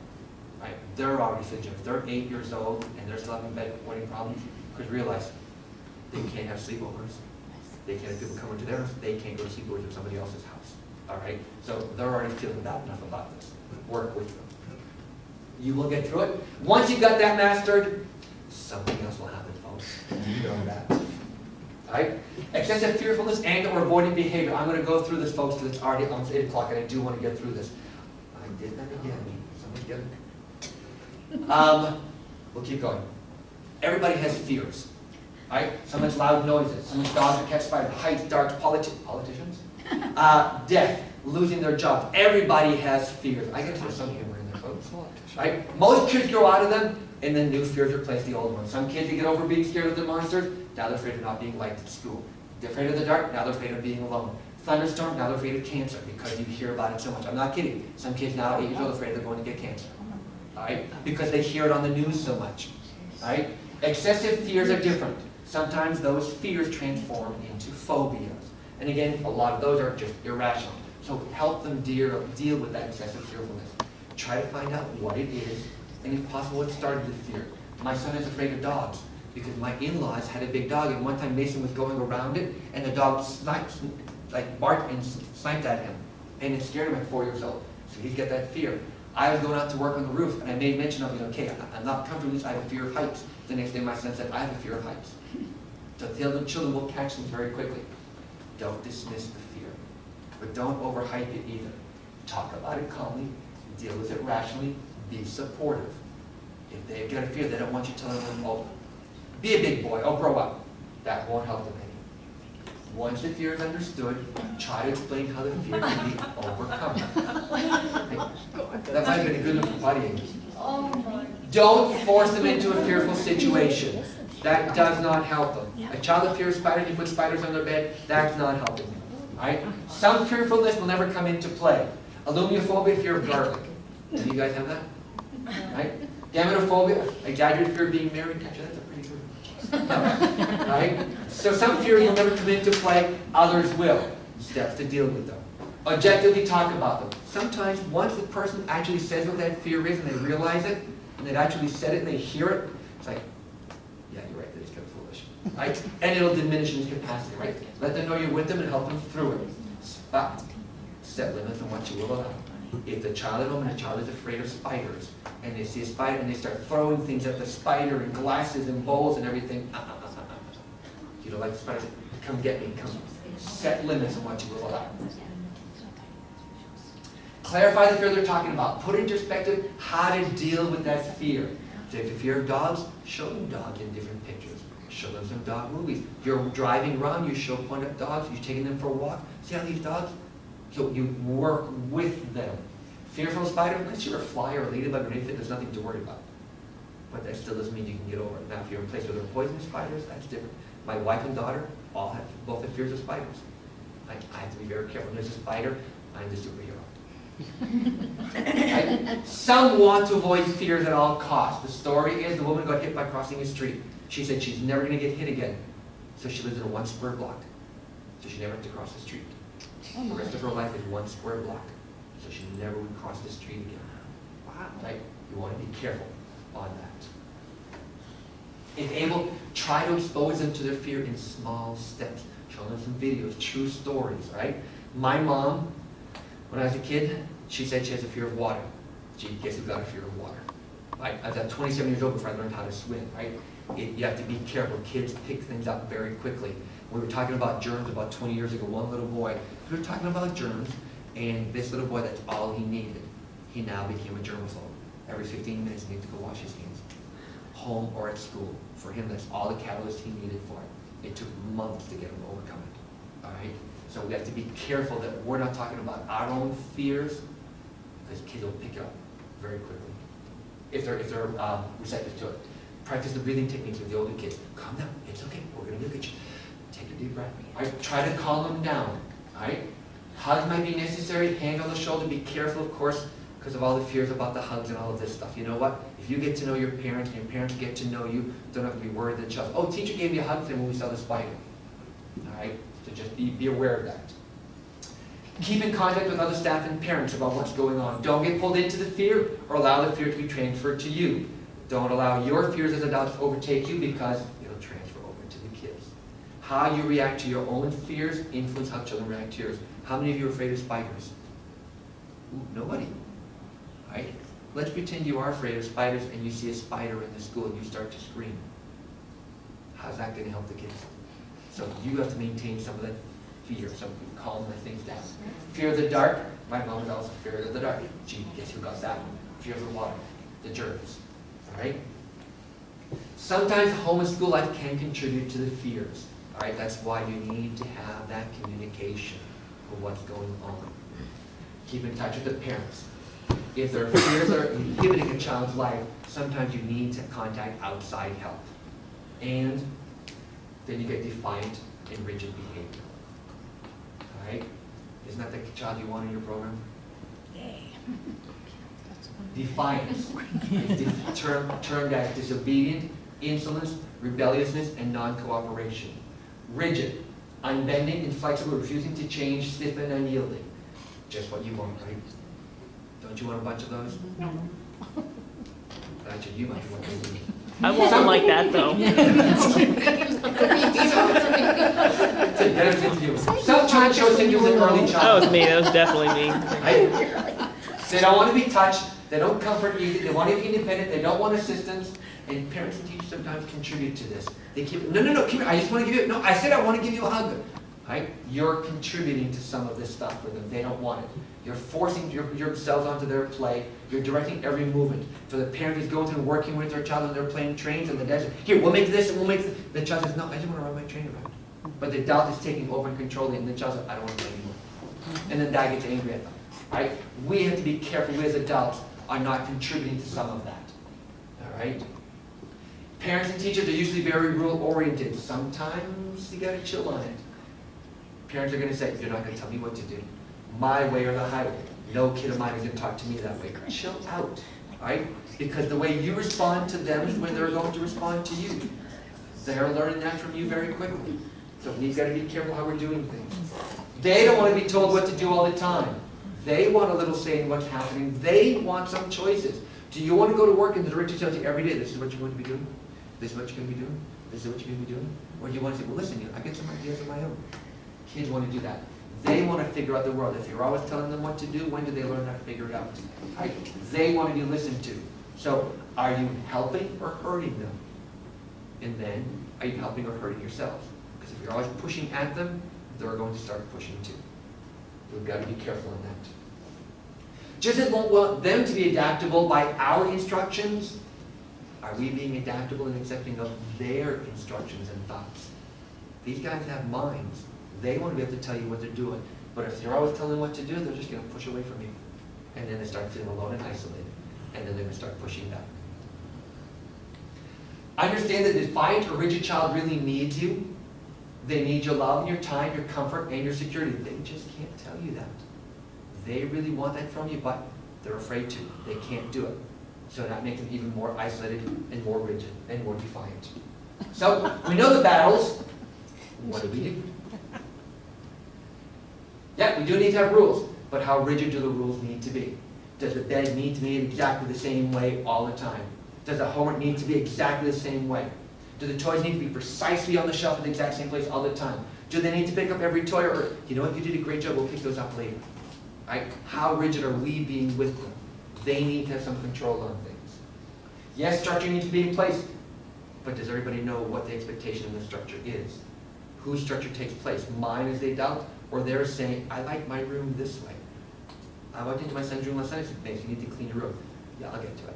right? They're already thinking, if they're 8 years old and they're still having bedwetting problems, because realize they can't have sleepovers. They can't have people come into theirs. They can't go to sleepovers at somebody else's house. All right? So they're already feeling bad enough about this. Work with them. You will get through it. Once you've got that mastered, something else will happen, folks. You know that. All right? Excessive fearfulness and or avoidant behavior. I'm going to go through this, folks, because it's already almost 8 o'clock, and I do want to get through this. I did that again. Somebody get it? We'll keep going. Everybody has fears. Right? Someone's loud noises, someone's dogs are catch fire, heights, darks, politicians, death, losing their jobs. Everybody has fears. I gotta throw some humor in there, folks. Right? Most kids grow out of them, and then new fears replace the old ones. Some kids, they get over being scared of the monsters, now they're afraid of not being liked at school. They're afraid of the dark, now they're afraid of being alone. Thunderstorm, now they're afraid of cancer, because you hear about it so much. I'm not kidding. Some kids now, 8 years old, are afraid they're going to get cancer. All right? Because they hear it on the news so much. All right? Excessive fears are different. Sometimes those fears transform into phobias. And again, a lot of those are just irrational. So help them deal with that excessive fearfulness. Try to find out what it is, and if possible, what started the fear. My son is afraid of dogs because my in-laws had a big dog, and one time Mason was going around it, and the dog like barked and sniped at him, and it scared him at 4 years old. So he's got that fear. I was going out to work on the roof, and I made mention of it. Okay, I'm not comfortable with this. I have a fear of heights. The next day, my son said, I have a fear of heights. So the other children will catch things very quickly. Don't dismiss the fear, but don't overhype it either. Talk about it calmly, deal with it rationally, be supportive. If they've got a fear, they don't want you telling them, oh, be a big boy, oh, grow up. That won't help them any. Once the fear is understood, try to explain how the fear can be overcome. That might be a good enough for buddying. Don't force them into a fearful situation. That does not help them. A child that fears spiders, you put spiders on their bed, that's not helping them. Right? Some fearfulness will never come into play. Alumiophobia, fear of garlic. Do you guys have that? Right? Gametophobia, exaggerated fear of being married. Actually, that's a pretty good one. Right? So some fears will never come into play, others will. Steps to deal with them. Objectively talk about them. Sometimes once the person actually says what that fear is and they realize it, and they've actually said it and they hear it, it's like, yeah, you're right, that is kind of foolish. Right? And it'll diminish in its capacity, right? Let them know you're with them and help them through it. But set limits on what you will allow. If the child at home and the child is afraid of spiders, and they see a spider and they start throwing things at the spider and glasses and bowls and everything, you don't like the spiders, come get me, come. Set limits on what you will allow. Clarify the fear they're talking about. Put into perspective how to deal with that fear. If they have a fear of dogs, show them dogs in different pictures. Show them some dog movies. You're driving around, you show point up dogs, you're taking them for a walk. See how these dogs? So you work with them. Fearful of spiders, unless you're a fly or a ladybug or anything, there's nothing to worry about. But that still doesn't mean you can get over it. Now, if you're in a place where there are poisonous spiders, that's different. My wife and daughter both have fears of spiders. I have to be very careful. When there's a spider, I'm the superhero. Right? Some want to avoid fears at all costs. The story is the woman got hit by crossing a street. She said she's never going to get hit again. So she lives in a 1 square block. So she never had to cross the street. The rest of her life is 1 square block. So she never would cross the street again. Wow. Right? You want to be careful on that. If able, try to expose them to their fear in small steps. Show them some videos, true stories, right? My mom, when I was a kid, she said she has a fear of water. She guess who got a fear of water. Right? I was at 27 years old before I learned how to swim, right? You have to be careful. Kids pick things up very quickly. We were talking about germs about 20 years ago. One little boy, we were talking about germs, and this little boy, that's all he needed. He now became a germaphobe. Every 15 minutes, he needed to go wash his hands, home or at school. For him, that's all the catalyst he needed for it. It took months to get him to overcome it. All right? So we have to be careful that we're not talking about our own fears, because kids will pick it up very quickly if they're receptive to it. Practice the breathing techniques with the older kids. Calm down. It's okay. We're going to look at you. Take a deep breath. All right? Try to calm them down. All right? Hugs might be necessary. Hand on the shoulder. Be careful, of course, because of all the fears about the hugs and all of this stuff. You know what? If you get to know your parents and your parents get to know you, don't have to be worried that child, oh, teacher gave me a hug today when we saw the spider. All right? So just be aware of that. Keep in contact with other staff and parents about what's going on. Don't get pulled into the fear or allow the fear to be transferred to you. Don't allow your fears as adults to overtake you, because it'll transfer over to the kids. How you react to your own fears influence how children react to yours. How many of you are afraid of spiders? Ooh, nobody. Right? Let's pretend you are afraid of spiders and you see a spider in the school and you start to scream. How's that going to help the kids? So you have to maintain some of that fear, some calm the things down. Fear of the dark. My mom was also feared of the dark. Gee, guess who got that one? Fear of the water, the germs. All right? Sometimes home and school life can contribute to the fears. All right? That's why you need to have that communication of what's going on. Keep in touch with the parents. If their fears are inhibiting a child's life, sometimes you need to contact outside help. And then you get defiant and rigid behavior. All right? Isn't that the child you want in your program? Defiance is termed as disobedient, insolence, rebelliousness, and non-cooperation. Rigid, unbending, inflexible, refusing to change, stiff and unyielding. Just what you want, right? Don't you want a bunch of those? No. Actually, you might be what they need. I wasn't like that though. So get us into you. Some child show symptoms in early That was childhood. me, that was definitely me. Right? They don't want to be touched, they don't comfort easy, they want to be independent, they don't want assistance, and parents and teachers sometimes contribute to this. They keep, no, come here, I just want to give you, no, I said I want to give you a hug. Right? You're contributing to some of this stuff for them, they don't want it. You're forcing yourselves onto their play, you're directing every movement. For the parent who's going through and working with their child and they're playing trains, and the dad says, here, we'll make this and we'll make this. The child says, no, I just want to ride my train around. But the adult is taking over and controlling, and the child says, I don't want to play anymore. And then dad gets angry at them. Right? We have to be careful, we as adults are not contributing to some of that. All right? Parents and teachers are usually very rule-oriented. Sometimes you gotta chill on it. Parents are gonna say, you're not gonna tell me what to do. My way or the highway. No kid of mine is gonna talk to me that way. Chill out, right? Because the way you respond to them is the way they're going to respond to you. They're learning that from you very quickly. So we've got to be careful how we're doing things. They don't want to be told what to do all the time. They want a little say in what's happening. They want some choices. Do you want to go to work and the director tells you every day, this is what you're going to be doing, this is what you're going to be doing, this is what you're going to be doing? Or do you want to say, well listen, I get some ideas of my own. Kids want to do that. They want to figure out the world. If you're always telling them what to do, when do they learn how to figure it out? Right? They want to be listened to. So are you helping or hurting them? And then, are you helping or hurting yourselves? Because if you're always pushing at them, they're going to start pushing too. We've got to be careful on that. Just as we want them to be adaptable by our instructions, are we being adaptable and accepting of their instructions and thoughts? These guys have minds. They want to be able to tell you what they're doing. But if you're always telling them what to do, they're just going to push away from you. And then they start feeling alone and isolated. And then they're going to start pushing back. Understand that a defiant or rigid child really needs you. They need your love, your time, your comfort, and your security. They just can't tell you that. They really want that from you, but they're afraid to. They can't do it. So that makes them even more isolated and more rigid and more defiant. So we know the battles. What do we do? Yeah, we do need to have rules, but how rigid do the rules need to be? Does the bed need to be exactly the same way all the time? Does the homework need to be exactly the same way? Do the toys need to be precisely on the shelf in the exact same place all the time? Do they need to pick up every toy, or, you know what, you did a great job, we'll pick those up later? Right? How rigid are we being with them? They need to have some control on things. Yes, structure needs to be in place, but does everybody know what the expectation of the structure is? Whose structure takes place? Mine as the adult, or they're saying, I like my room this way. I walked into my son's room last night and said, thanks, you need to clean your room. Yeah, I'll get to it.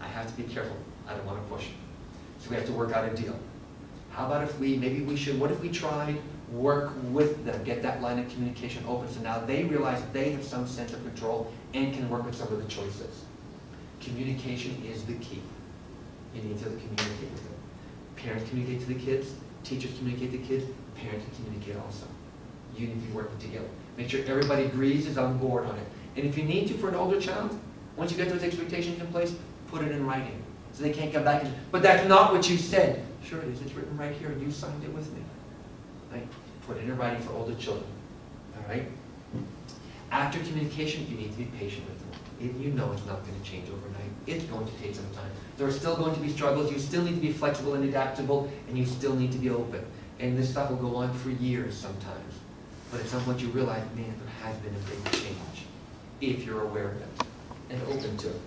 I have to be careful. I don't want to push. So we have to work out a deal. How about if what if we tried work with them, get that line of communication open so now they realize they have some sense of control and can work with some of the choices. Communication is the key. You need to communicate with them. Parents communicate to the kids, teachers communicate to the kids, parents can communicate also. You need to be working together. Make sure everybody agrees, is on board on it. And if you need to for an older child, once you get those expectations in place, put it in writing. So they can't come back and, but that's not what you said. Sure it is, it's written right here, and you signed it with me. Right? Put it in writing for older children. All right? After communication, you need to be patient with them. You know it's not going to change overnight. It's going to take some time. There are still going to be struggles. You still need to be flexible and adaptable, and you still need to be open. And this stuff will go on for years sometimes. But at some point you realize, man, there has been a big change. If you're aware of it and open to it.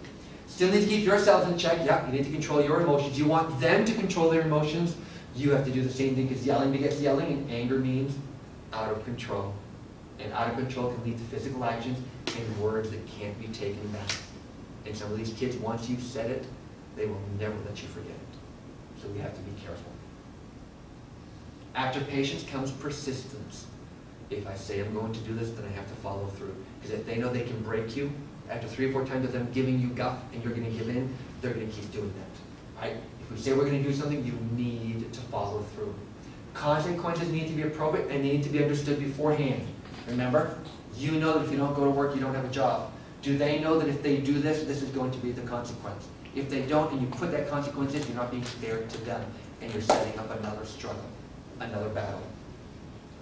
Still need to keep yourselves in check. Yeah, you need to control your emotions. You want them to control their emotions. You have to do the same thing, because yelling begets yelling, and anger means out of control. And out of control can lead to physical actions and words that can't be taken back. And some of these kids, once you've said it, they will never let you forget it. So we have to be careful. After patience comes persistence. If I say I'm going to do this, then I have to follow through. Because if they know they can break you, after 3 or 4 times of them giving you guff and you're going to give in, they're going to keep doing that. Right? If we say we're going to do something, you need to follow through. Consequences need to be appropriate and they need to be understood beforehand. Remember? You know that if you don't go to work, you don't have a job. Do they know that if they do this, this is going to be the consequence? If they don't, and you put that consequence in, you're not being fair to them, and you're setting up another struggle, another battle.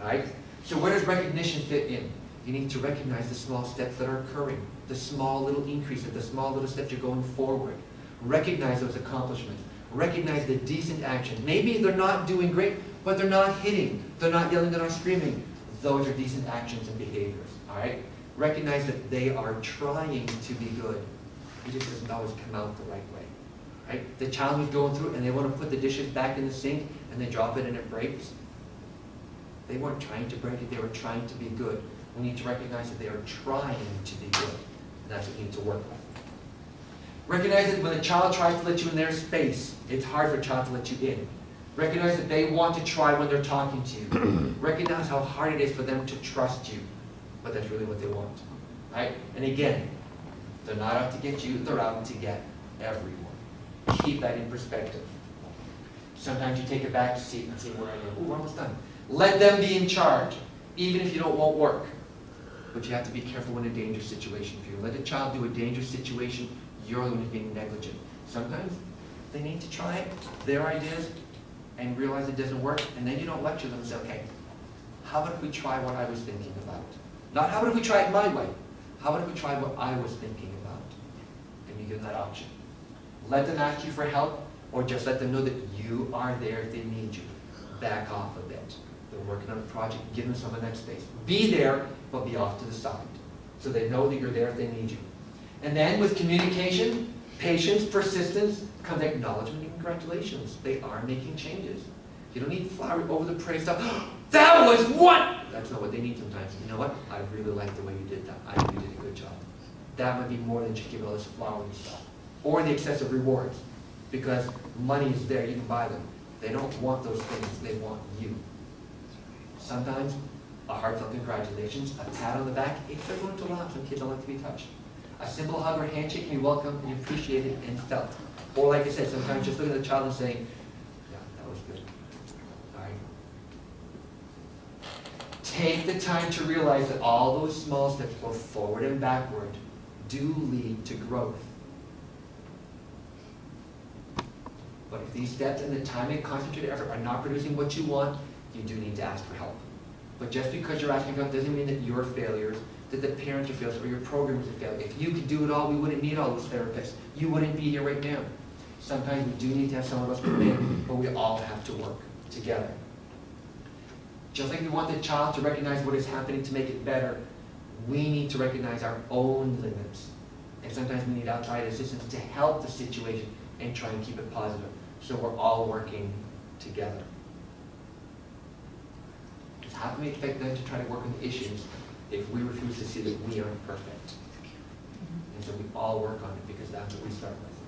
All right? So where does recognition fit in? You need to recognize the small steps that are occurring, the small little increases, the small little steps you're going forward. Recognize those accomplishments. Recognize the decent action. Maybe they're not doing great, but they're not hitting. They're not yelling, they're not screaming. Those are decent actions and behaviors, all right? Recognize that they are trying to be good. It just doesn't always come out the right way, right? The child who's going through it and they want to put the dishes back in the sink and they drop it and it breaks. They weren't trying to break it, they were trying to be good. We need to recognize that they are trying to be good. And that's what we need to work with. Recognize that when a child tries to let you in their space, it's hard for a child to let you in. Recognize that they want to try when they're talking to you. Recognize how hard it is for them to trust you, but that's really what they want, right? And again, they're not out to get you, they're out to get everyone. Keep that in perspective. Sometimes you take a back seat and say, where I am, oh, we're almost done. Let them be in charge, even if you don't won't work. But you have to be careful in a dangerous situation. If you let a child do a dangerous situation, you're the one who's being negligent. Sometimes they need to try it, their ideas, and realize it doesn't work, and then you don't lecture them and say, okay, how about if we try what I was thinking about? Not how about if we try it my way? How about if we try what I was thinking about? And you give them that option. Let them ask you for help, or just let them know that you are there if they need you. Back off a bit. They're working on a project, give them some of that space. Be there, but be off to the side. So they know that you're there if they need you. And then with communication, patience, persistence, comes acknowledgement and congratulations. They are making changes. You don't need flowery over the praise stuff. That was what? That's not what they need sometimes. You know what? I really like the way you did that. I think you did a good job. That might be more than just giving all this flowery stuff. Or the excessive rewards. Because money is there, you can buy them. They don't want those things, they want you. Sometimes a heartfelt congratulations, a pat on the back, if they're going to allow. Some kids don't like to be touched. A simple hug or handshake can be welcome and appreciated and felt. Or like I said, sometimes just looking at the child and saying, yeah, that was good. All right. Take the time to realize that all those small steps, both forward and backward, do lead to growth. But if these steps and the time and concentrated effort are not producing what you want, you do need to ask for help. But just because you're asking for help doesn't mean that you're failures, that the parents are failures, or your program is a failure. If you could do it all, we wouldn't need all those therapists. You wouldn't be here right now. Sometimes we do need to have some of us come in, but we all have to work together. Just like we want the child to recognize what is happening to make it better, we need to recognize our own limits. And sometimes we need outside assistance to help the situation and try and keep it positive. So we're all working together. Because how can we expect them to try to work on the issues if we refuse to see that we aren't perfect? And so we all work on it because that's what we start with.